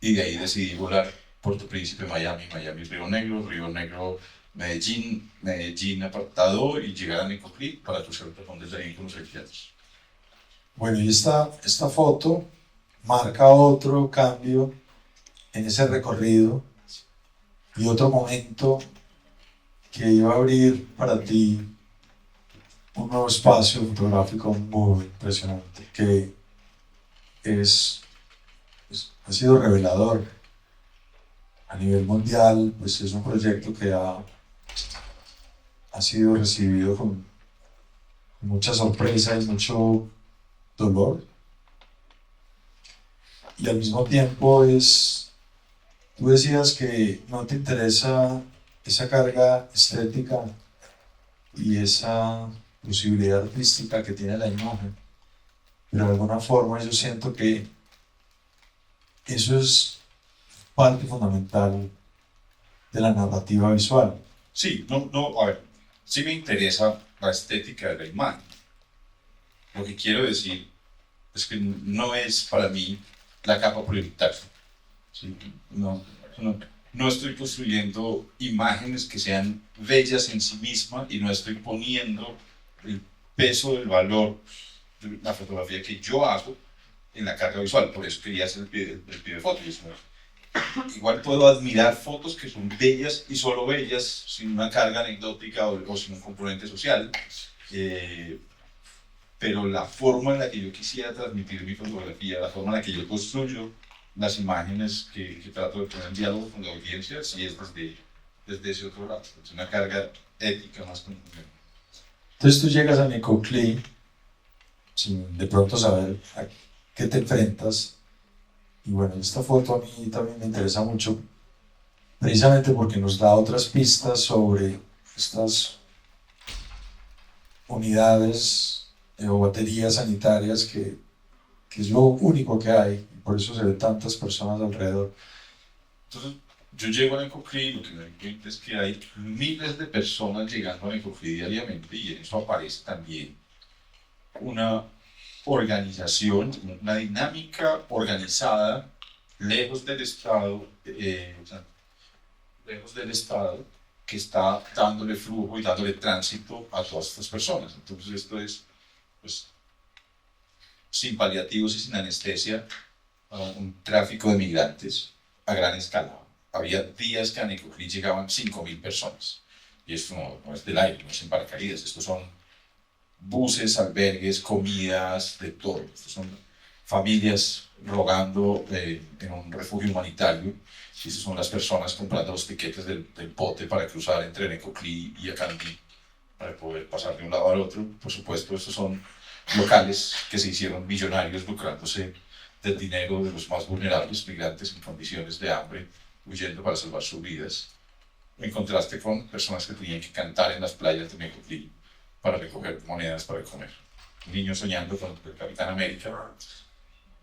Speaker 3: y de ahí decidí volar Puerto Príncipe, Miami, Miami, Río Negro, Medellín, Medellín apartado y llegar a Necoclí para cruzar el tapón del Darién con los haitianos.
Speaker 2: Bueno, y esta foto marca otro cambio en ese recorrido y otro momento que iba a abrir para ti un nuevo espacio fotográfico muy impresionante, que ha sido revelador a nivel mundial. Pues es un proyecto que ha sido recibido con mucha sorpresa y mucho dolor, y al mismo tiempo tú decías que no te interesa esa carga estética y esa posibilidad artística que tiene la imagen, pero de alguna forma yo siento que eso es parte fundamental de la narrativa visual.
Speaker 3: Sí, a ver, sí me interesa la estética de la imagen. Lo que quiero decir es que no es para mí la capa prioritaria. ¿Sí? No estoy construyendo imágenes que sean bellas en sí mismas y no estoy poniendo el peso del valor de la fotografía que yo hago en la carga visual. Por eso quería hacer el pie de foto. Igual puedo admirar fotos que son bellas y solo bellas, sin una carga anecdótica o sin un componente social, pero la forma en la que yo quisiera transmitir mi fotografía, la forma en la que yo construyo las imágenes que trato de poner en diálogo con la audiencia, sí es desde ese otro lado, es una carga ética más profunda.
Speaker 2: Entonces tú llegas a Necoclí sin de pronto saber a qué te enfrentas. Y bueno, esta foto a mí también me interesa mucho, precisamente porque nos da otras pistas sobre estas unidades o baterías sanitarias que es lo único que hay, y por eso se ven tantas personas alrededor.
Speaker 3: Entonces, yo llego a Necoclí y lo que me doy cuenta es que hay miles de personas llegando a Necoclí diariamente, y en eso aparece también una organización, una dinámica organizada lejos del Estado, que está dándole flujo y dándole tránsito a todas estas personas. Entonces esto es, pues, sin paliativos y sin anestesia, un tráfico de migrantes a gran escala. Había días que a Necoclí llegaban 5.000 personas, y esto no es del aire, no es en paracaídas, estos son buses, albergues, comidas, de todo. Estos son familias rogando en un refugio humanitario, y esas son las personas comprando los tiquetes del bote para cruzar entre Necoclí y Acandí para poder pasar de un lado al otro. Por supuesto, estos son locales que se hicieron millonarios lucrándose del dinero de los más vulnerables, migrantes en condiciones de hambre, huyendo para salvar sus vidas, en contraste con personas que tenían que cantar en las playas de Necoclí para recoger monedas para comer. Niños soñando con el Capitán América.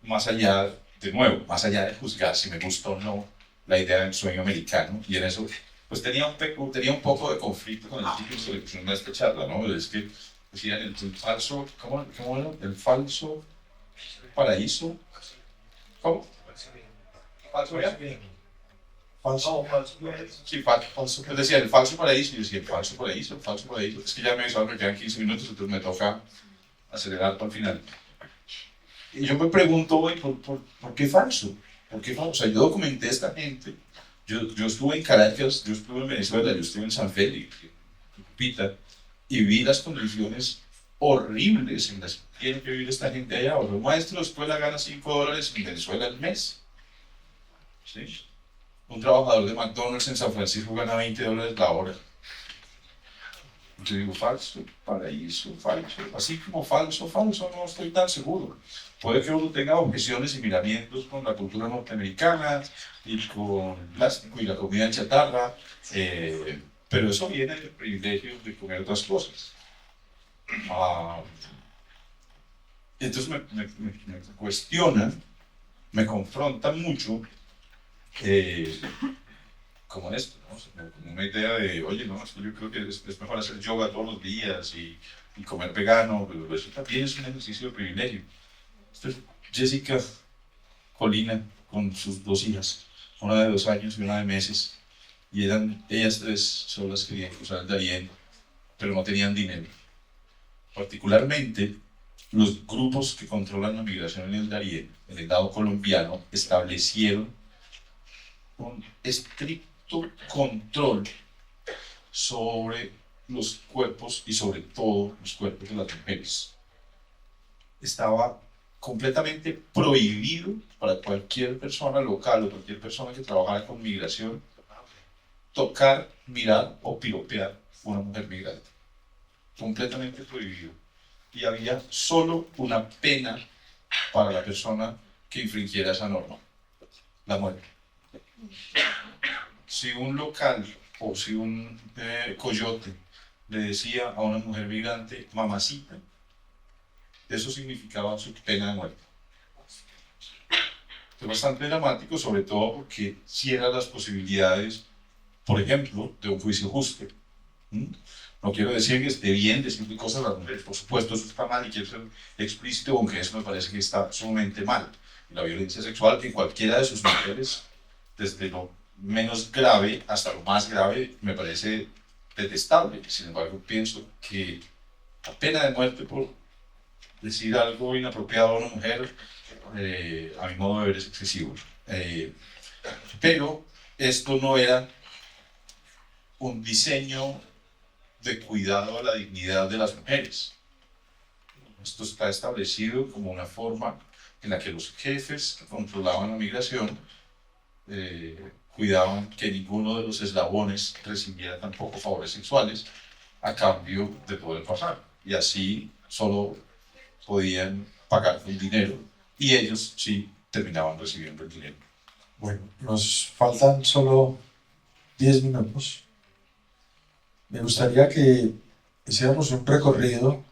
Speaker 3: Más allá, de nuevo, más allá de juzgar si me gusta o no la idea del sueño americano, y en eso pues tenía un poco de conflicto con el título que le pusieron a esta charla, ¿no? Es que decían el falso, ¿cómo era? El falso paraíso. ¿Cómo? ¿Falso ya?
Speaker 2: Falso.
Speaker 3: Sí, falso. Pues decía el falso paraíso, y yo decía el falso paraíso. Es que ya me avisaron que quedan 15 minutos, entonces me toca acelerar para el final. Y yo me pregunto hoy, ¿por qué falso? ¿Por qué falso? O sea, yo documenté a esta gente. Yo estuve en Caracas, yo estuve en Venezuela, yo estuve en San Félix, en Cupita, y vi las condiciones horribles en las que tiene que vivir esta gente allá. O sea, un maestro de escuela gana $5 en Venezuela al mes. ¿Sí? Un trabajador de McDonald's en San Francisco gana $20 la hora. Yo digo falso, paraíso, falso. Así como falso, falso, no estoy tan seguro. Puede que uno tenga objeciones y miramientos con la cultura norteamericana y con el plástico y la comida chatarra, pero eso viene del privilegio de comer otras cosas. Entonces me cuestionan, me confrontan mucho como esto, ¿no? Como una idea de, oye, no, es que yo creo que es mejor hacer yoga todos los días y comer vegano, pero eso también es un ejercicio de privilegio. Esto es Jessica Colina con sus dos hijas, una de 2 años y una de meses, y ellas 3 son las que querían cruzar el Darién, pero no tenían dinero. Particularmente, los grupos que controlan la migración en el Darién, en el lado colombiano, establecieron un estricto control sobre los cuerpos y sobre todo los cuerpos de las mujeres. Estaba completamente prohibido para cualquier persona local o cualquier persona que trabajara con migración tocar, mirar o piropear a una mujer migrante. Completamente prohibido. Y había solo una pena para la persona que infringiera esa norma: la muerte. Si un local o si un coyote le decía a una mujer migrante mamacita, eso significaba su pena de muerte. Es bastante dramático, sobre todo porque cierra las posibilidades, por ejemplo, de un juicio justo. No quiero decir que esté bien decirle cosas a las mujeres, por supuesto eso está mal y quiero ser explícito, aunque eso me parece que está sumamente mal. La violencia sexual en cualquiera de sus niveles, desde lo menos grave hasta lo más grave, me parece detestable. Sin embargo, pienso que la pena de muerte por decir algo inapropiado a una mujer, a mi modo de ver, es excesivo. Pero esto no era un diseño de cuidado a la dignidad de las mujeres. Esto está establecido como una forma en la que los jefes que controlaban la migración cuidaban que ninguno de los eslabones recibiera tampoco favores sexuales a cambio de poder pasar. Y así solo podían pagar con dinero y ellos sí terminaban recibiendo el dinero.
Speaker 2: Bueno, nos faltan solo 10 minutos. Me gustaría que hiciéramos un recorrido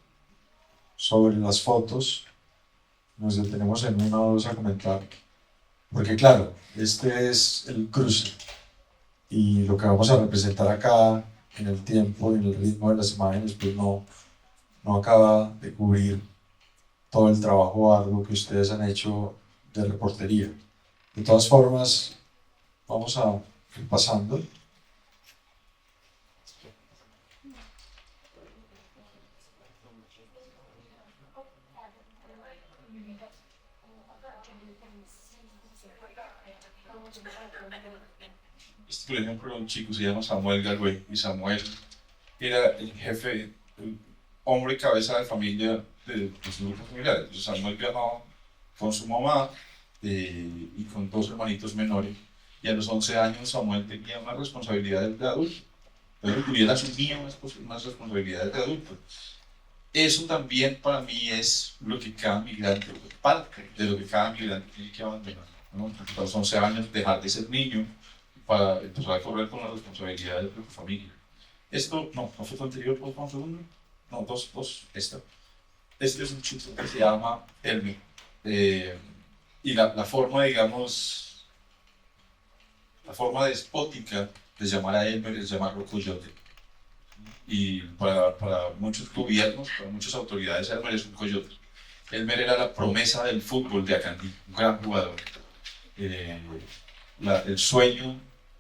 Speaker 2: sobre las fotos. Nos detenemos en una o dos a comentar. Porque claro, este es el cruce. Y lo que vamos a representar acá en el tiempo y en el ritmo de las imágenes, pues no acaba de cubrir todo el trabajo arduo que ustedes han hecho de reportería. De todas formas, vamos a ir pasando.
Speaker 3: Por ejemplo, un chico se llama Samuel Galway, y Samuel era el jefe, el hombre cabeza de familia de su grupo familiar. Entonces Samuel viajaba con su mamá y con 2 hermanitos menores, y a los 11 años Samuel tenía más responsabilidades de adulto. Entonces él asumía más responsabilidades de adulto. Eso también para mí es lo que cada migrante, parte de lo que cada migrante tiene que abandonar, ¿no? A los 11 años dejar de ser niño para empezar a correr con las responsabilidades de tu familia. Esto, no fue tu anterior, por favor, segundo. No, dos, esta. Este es un chico que se llama Elmer. Y la forma, digamos, la forma despótica de llamar a Elmer es llamarlo coyote. Y para muchos gobiernos, para muchas autoridades, Elmer es un coyote. Elmer era la promesa del fútbol de Acandí, un gran jugador. El sueño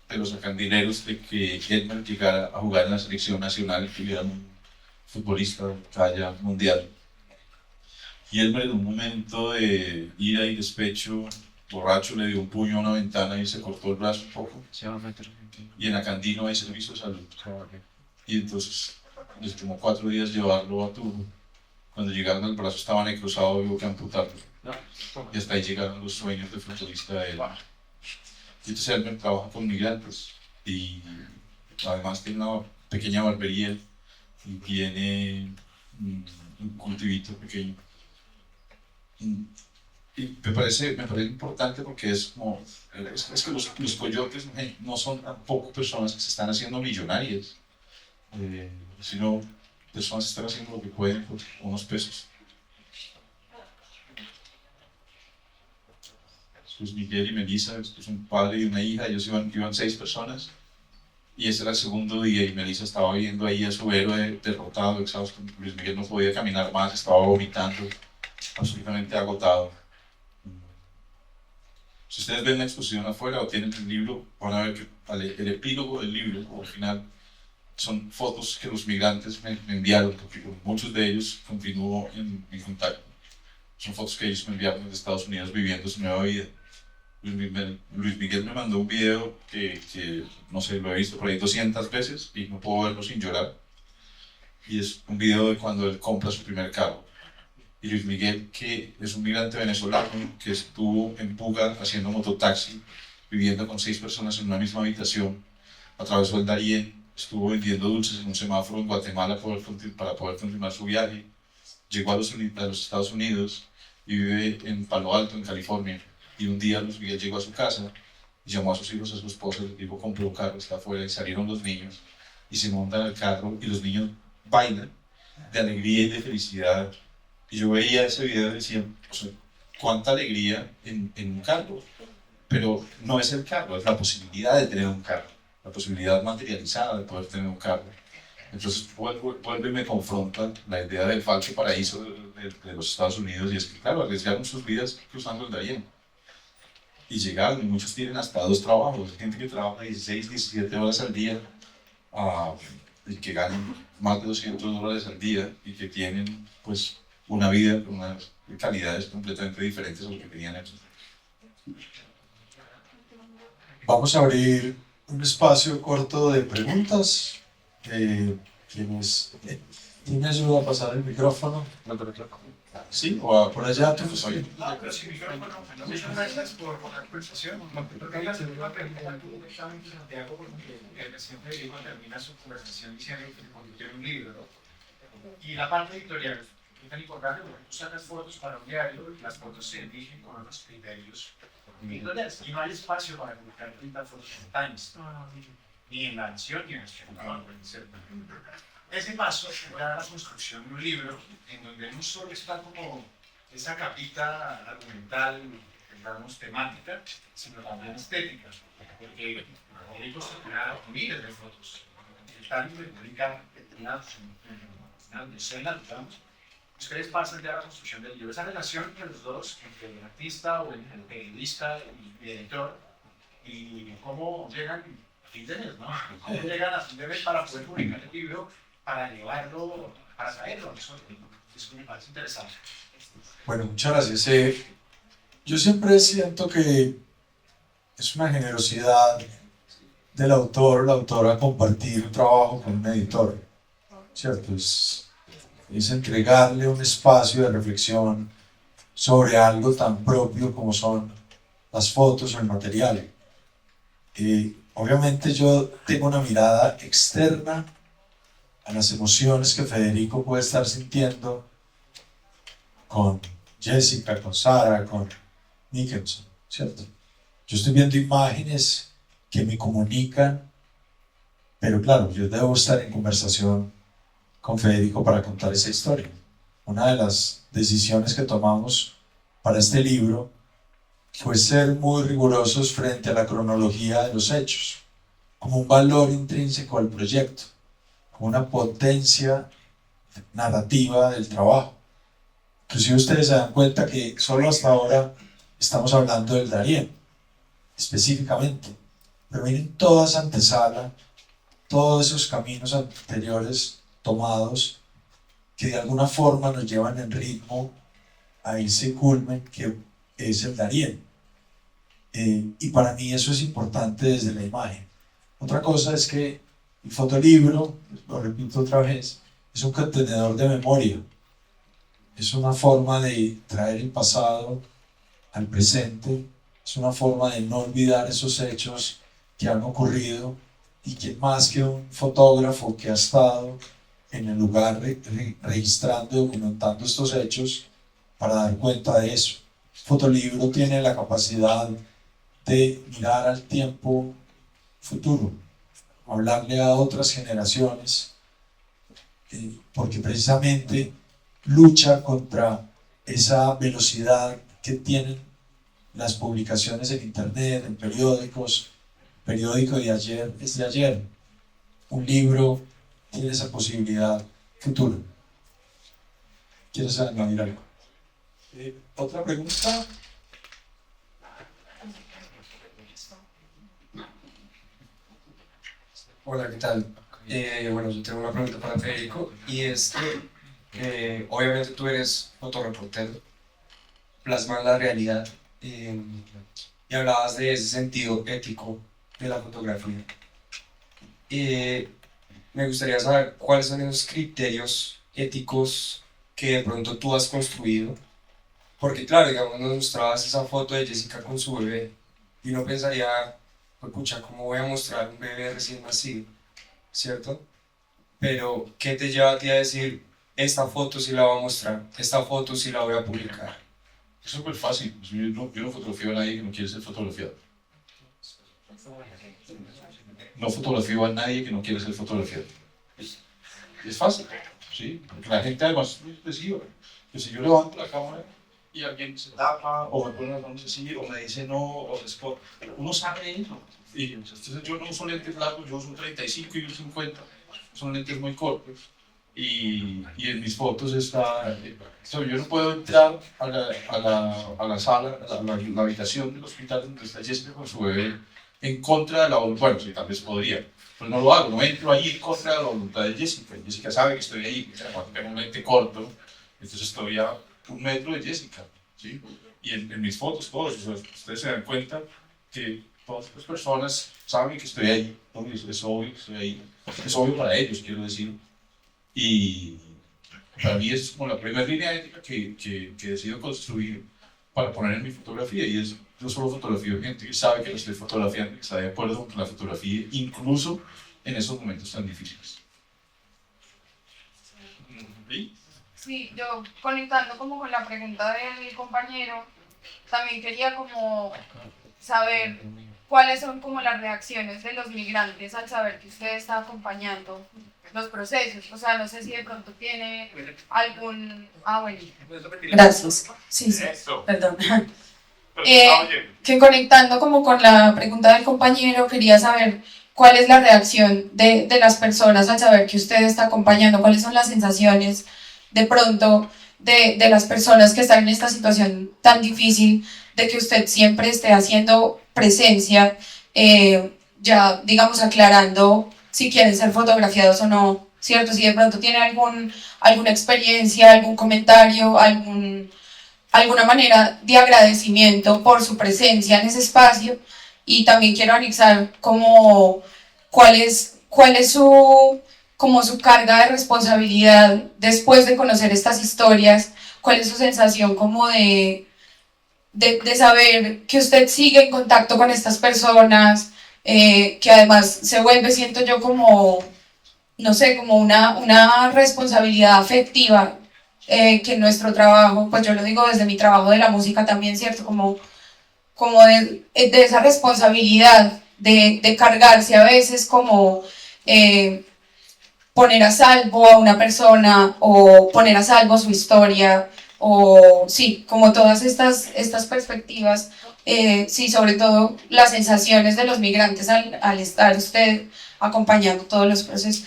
Speaker 3: de los acandineros de que Elmer llegara a jugar en la selección nacional y tuviera un futbolista de talla mundial. Y Elmer, en un momento de ira y despecho, borracho, le dio un puño a una ventana y se cortó el brazo un poco. Y en Acandí no hay servicio de salud. Y entonces les tomó 4 días llevarlo a Turbo. Cuando llegaron, el brazo estaba necrosado y hubo que amputarlo. Y hasta ahí llegaron los sueños de futbolista de él. Y entonces Elmer trabaja con migrantes y además tiene una pequeña barbería y tiene un cultivito pequeño. Y me parece importante porque es como, es que los coyotes no son tampoco personas que se están haciendo millonarias, sino personas que están haciendo lo que pueden por unos pesos. Pues Miguel y Melissa, es un padre y una hija, ellos iban 6 personas, y ese era el segundo día, y Melissa estaba viendo ahí a su héroe derrotado, exhausto. Luis Miguel no podía caminar más, estaba vomitando, absolutamente agotado. Si ustedes ven la exposición afuera o tienen el libro, van a ver que el epílogo del libro, o al final, son fotos que los migrantes me enviaron, porque con muchos de ellos continúo en contacto. Son fotos que ellos me enviaron desde Estados Unidos viviendo su nueva vida. Luis Miguel me mandó un video que, no sé, lo he visto por ahí 200 veces y no puedo verlo sin llorar. Y es un video de cuando él compra su primer carro. Y Luis Miguel, que es un migrante venezolano que estuvo en Buga haciendo mototaxi, viviendo con 6 personas en una misma habitación, atravesó el Darién, estuvo vendiendo dulces en un semáforo en Guatemala para poder continuar su viaje, llegó a los Estados Unidos y vive en Palo Alto, en California. Y un día Luis Miguel llegó a su casa, llamó a sus hijos, a su esposa, les dijo: compró un carro, está afuera, y salieron los niños, y se montan al carro, y los niños bailan de alegría y de felicidad. Y yo veía ese video y decía, o sea, cuánta alegría en un carro, pero no es el carro, es la posibilidad de tener un carro, la posibilidad materializada de poder tener un carro. Entonces vuelve y me confronta la idea del falso paraíso de los Estados Unidos, y es que, claro, arriesgaron sus vidas cruzando el Darién. Y llegaron, y muchos tienen hasta 2 trabajos. Hay gente que trabaja 16, 17 horas al día, y que ganan más de $200 al día, y que tienen, pues, una vida con unas calidades completamente diferentes a lo que tenían ellos.
Speaker 2: Vamos a abrir un espacio corto de preguntas. ¿Quién me ayuda a pasar el micrófono? Sí, o por allá tú.
Speaker 3: Soy.
Speaker 4: Muchas gracias por la conversación. La segunda pregunta de Santiago, porque siempre termina su conversación diciendo que convirtió en un libro, ¿no? Y la parte editorial es tan importante porque tú sacas fotos para un diario y las fotos se eligen con unos criterios editoriales. Y no hay espacio para publicar 30 fotos en Times, ni en La Nación, ni en el Espectador. Ese paso era la construcción de un libro en donde no solo está como esa capita argumental, digamos, temática, sino también estética, porque Federico se crearon miles de fotos. El Times publica una docena, digamos. Ustedes pasan ya a la construcción del libro. Esa relación entre los dos, entre el artista o el periodista y el editor, y cómo llegan a fin de mes, ¿no? Cómo llegan a fin de mes para poder publicar el libro, para llevarlo, para traerlo. Eso me parece interesante.
Speaker 2: Bueno, muchas gracias. Yo siempre siento que es una generosidad del autor o la autora compartir un trabajo con un editor, ¿cierto? Es entregarle un espacio de reflexión sobre algo tan propio como son las fotos o el material. Obviamente yo tengo una mirada externa a las emociones que Federico puede estar sintiendo con Jessica, con Sara, con Nicholson, ¿cierto? Yo estoy viendo imágenes que me comunican, pero claro, yo debo estar en conversación con Federico para contar esa historia. Una de las decisiones que tomamos para este libro fue ser muy rigurosos frente a la cronología de los hechos, como un valor intrínseco al proyecto, como una potencia narrativa del trabajo. Inclusive ustedes se dan cuenta que solo hasta ahora estamos hablando del Darién, específicamente, pero miren toda esa antesala, todos esos caminos anteriores tomados que de alguna forma nos llevan en ritmo a ese culmen que es el Darién. Y para mí eso es importante desde la imagen. Otra cosa es que el fotolibro, lo repito otra vez, es un contenedor de memoria. Es una forma de traer el pasado al presente, es una forma de no olvidar esos hechos que han ocurrido y que más que un fotógrafo que ha estado en el lugar registrando y documentando estos hechos para dar cuenta de eso. El fotolibro tiene la capacidad de mirar al tiempo futuro, hablarle a otras generaciones, porque precisamente lucha contra esa velocidad que tienen las publicaciones en internet, en periódicos. Periódico de ayer es de ayer. Un libro tiene esa posibilidad futura. ¿Quieres añadir algo? ¿Otra pregunta?
Speaker 5: Hola, ¿qué tal? Bueno, yo tengo una pregunta para Federico y es que obviamente tú eres fotoreportero, plasmas la realidad y hablabas de ese sentido ético de la fotografía. Me gustaría saber cuáles son esos criterios éticos que de pronto tú has construido, porque claro, digamos, nos mostrabas esa foto de Jessica con su bebé y uno pensaría, pues pucha, ¿cómo voy a mostrar un bebé recién nacido? ¿Cierto? Pero, ¿qué te lleva a ti a decir, esta foto sí la voy a mostrar, esta foto sí la voy a publicar?
Speaker 3: Es súper fácil. Pues yo no fotografío a nadie que no quiere ser fotografiado. No fotografío a nadie que no quiere ser fotografiado. Es fácil, ¿sí? Porque la gente además es muy expresiva. Que si yo levanto la cámara y alguien se tapa, o me pone las manos así, o me dice no, o después, uno sabe eso. Y entonces yo no uso lentes largos, yo uso un 35 y un 50. Son lentes muy cortos. Y en mis fotos está, yo no puedo entrar a la sala, a la habitación del hospital donde está Jessica con su bebé en contra de la voluntad, bueno, sí, tal vez podría, pero no lo hago, no entro ahí en contra de la voluntad de Jessica. Jessica sabe que estoy ahí, cuando tengo un lente corto, entonces estoy a 1 metro de Jessica, ¿sí? Y en mis fotos, todos, ustedes se dan cuenta que todas las personas saben que estoy ahí, ¿no? Es obvio que estoy ahí, es obvio para ellos, quiero decir. Y para mí es como la primera línea ética que decido construir para poner en mi fotografía, y es, yo solo fotografío gente que sabe que lo estoy fotografiando, que está de acuerdo con la fotografía, incluso en esos momentos tan difíciles. ¿Sí?
Speaker 6: Sí, yo conectando como con la pregunta del compañero, también quería como saber cuáles son como las reacciones de los migrantes al saber que usted está acompañando los procesos. O sea, no sé si de pronto tiene algún... Ah, bueno. Gracias. Sí, sí, perdón. Que conectando como con la pregunta del compañero, quería saber cuál es la reacción de las personas al saber que usted está acompañando, cuáles son las sensaciones de pronto de las personas que están en esta situación tan difícil, de que usted siempre esté haciendo presencia, ya digamos aclarando si quieren ser fotografiados o no, ¿cierto? Si de pronto tiene alguna experiencia, algún comentario, alguna manera de agradecimiento por su presencia en ese espacio. Y también quiero anexar como cuál es su carga de responsabilidad después de conocer estas historias, cuál es su sensación como de saber que usted sigue en contacto con estas personas, que además se vuelve, siento yo, como, no sé, como una responsabilidad afectiva, que nuestro trabajo, pues yo lo digo desde mi trabajo de la música también, ¿cierto? Como de esa responsabilidad de cargarse a veces como poner a salvo a una persona o poner a salvo su historia, o sí, como todas estas perspectivas, sí, sobre todo las sensaciones de los migrantes al estar usted acompañando todos los procesos.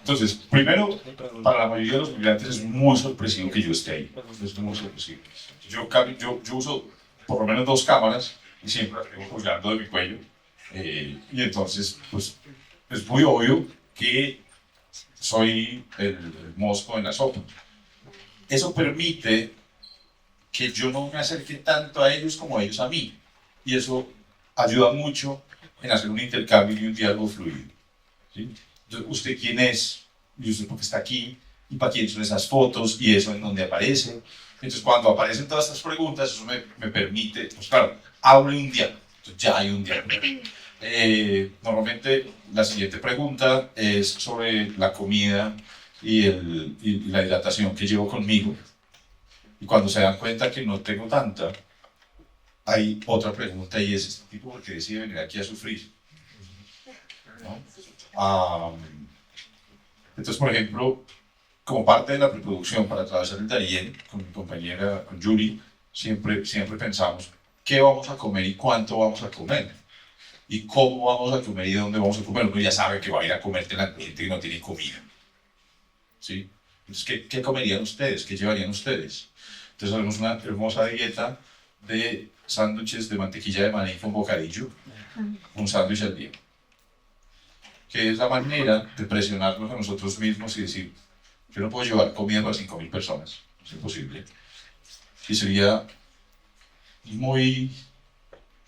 Speaker 3: Entonces, primero, para la mayoría de los migrantes es muy sorpresivo que yo esté ahí. Es muy sorpresivo. Yo uso por lo menos 2 cámaras y siempre las tengo colgando de mi cuello. Y entonces, pues, es muy obvio que soy el mosco en la sopa. Eso permite que yo no me acerque tanto a ellos como ellos a mí. Y eso ayuda mucho en hacer un intercambio y un diálogo fluido, ¿sí? Entonces, ¿usted quién es? ¿Y usted por qué está aquí? ¿Y para quién son esas fotos? ¿Y eso en dónde aparece? Entonces, cuando aparecen todas estas preguntas, eso me permite, pues claro, abre un diálogo. Entonces, ya hay un diálogo. Normalmente, la siguiente pregunta es sobre la comida y la hidratación que llevo conmigo. Y cuando se dan cuenta que no tengo tanta, hay otra pregunta y es: ¿este tipo por qué decide venir aquí a sufrir? ¿No? Entonces, por ejemplo, como parte de la preproducción para atravesar el Darién, con mi compañera, con Julie, siempre pensamos qué vamos a comer y cuánto vamos a comer. Y cómo vamos a comer y dónde vamos a comer. Uno ya sabe que va a ir a comer de la gente que no tiene comida. ¿Sí? Entonces, ¿qué comerían ustedes? ¿Qué llevarían ustedes? Entonces, hacemos una hermosa dieta de sándwiches de mantequilla de maní con bocadillo, un sándwich al día. Que es la manera de presionarnos a nosotros mismos y decir: yo no puedo llevar comida para 5.000 personas, es imposible. Y sería muy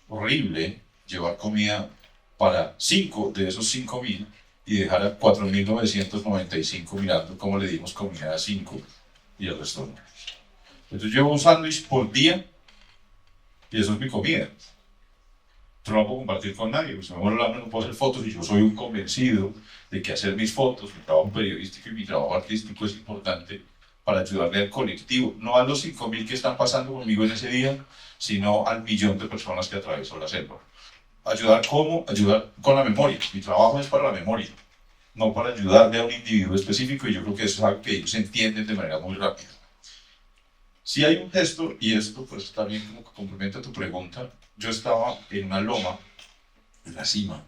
Speaker 3: horrible llevar comida para 5 de esos 5.000 y dejar a 4.995 mirando cómo le dimos comida a 5 y el resto no. Entonces llevo un sándwich por día y eso es mi comida. Yo no lo puedo compartir con nadie, pues me muero el hambre, no puedo hacer fotos, y yo soy un convencido de que hacer mis fotos, mi trabajo periodístico y mi trabajo artístico es importante para ayudarle al colectivo, no a los 5.000 que están pasando conmigo en ese día, sino al 1.000.000 de personas que atravesó la selva. ¿Ayudar cómo? Ayudar con la memoria. Mi trabajo es para la memoria, no para ayudarle a un individuo específico, y yo creo que eso es algo que ellos entienden de manera muy rápida. Si hay un gesto, y esto pues también como que complementa tu pregunta, yo estaba en una loma, en la cima,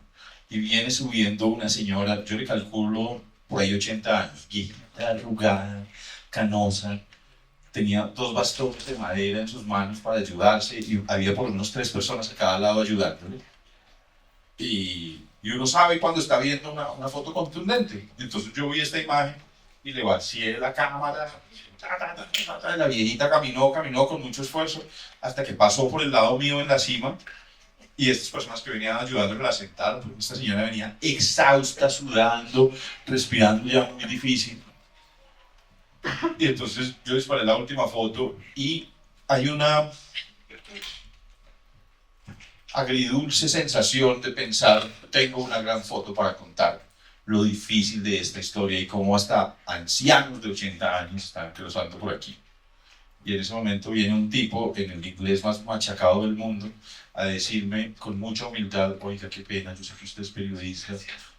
Speaker 3: y viene subiendo una señora, yo le calculo por ahí 80 años, viejita, arrugada, canosa, tenía 2 bastones de madera en sus manos para ayudarse, y había por lo menos 3 personas a cada lado ayudándole. Y uno sabe cuando está viendo una foto contundente. Entonces yo vi esta imagen y le vacié la cámara. La viejita caminó con mucho esfuerzo hasta que pasó por el lado mío en la cima, y estas personas que venían ayudándole la sentaron, porque esta señora venía exhausta, sudando, respirando ya muy difícil. Y entonces yo disparé la última foto y hay una agridulce sensación de pensar: tengo una gran foto para contar lo difícil de esta historia y cómo hasta ancianos de 80 años están cruzando por aquí. Y en ese momento viene un tipo, en el inglés más machacado del mundo, a decirme con mucha humildad: oiga, qué pena, yo sé que usted es periodista,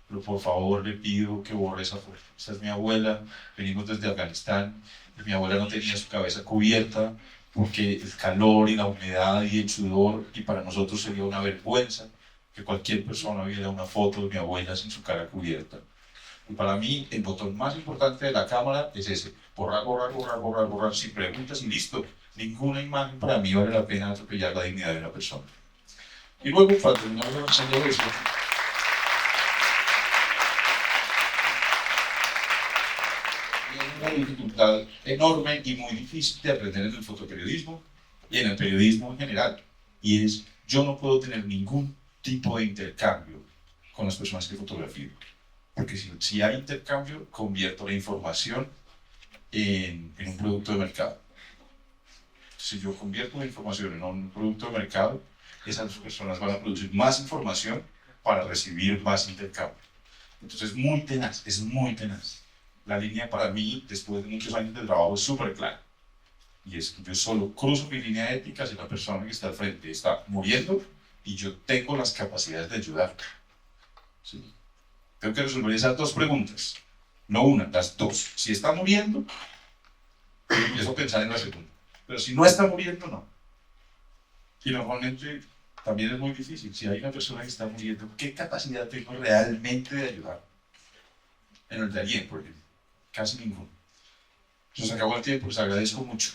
Speaker 3: pero por favor le pido que borre esa foto. Esta es mi abuela, venimos desde Afganistán, y mi abuela no tenía su cabeza cubierta porque el calor y la humedad y el sudor, y para nosotros sería una vergüenza que cualquier persona viera una foto de mi abuela sin su cara cubierta. Y para mí el botón más importante de la cámara es ese: borrar, borrar, borrar, borrar, borrar, sin preguntas y listo. Ninguna imagen para mí vale la pena atropellar la dignidad de una persona. Y luego, para terminar de hacer eso, una dificultad enorme y muy difícil de aprender en el fotoperiodismo y en el periodismo en general, y es: yo no puedo tener ningún tipo de intercambio con las personas que fotografío, porque si hay intercambio, convierto la información en un producto de mercado. Si yo convierto la información en un producto de mercado, esas personas van a producir más información para recibir más intercambio. Entonces es muy tenaz. La línea para mí, después de muchos años de trabajo, es súper clara. Y es que yo solo cruzo mi línea ética si la persona que está al frente está muriendo y yo tengo las capacidades de ayudar. ¿Sí? Tengo que resolver esas 2 preguntas. No una, las 2. Si está muriendo, yo empiezo a pensar en la segunda. Pero si no está muriendo, no. Y normalmente también es muy difícil. Si hay una persona que está muriendo, ¿qué capacidad tengo realmente de ayudar? En el Darién, por ejemplo. Casi ninguno. Nos acabó el tiempo, les agradezco mucho.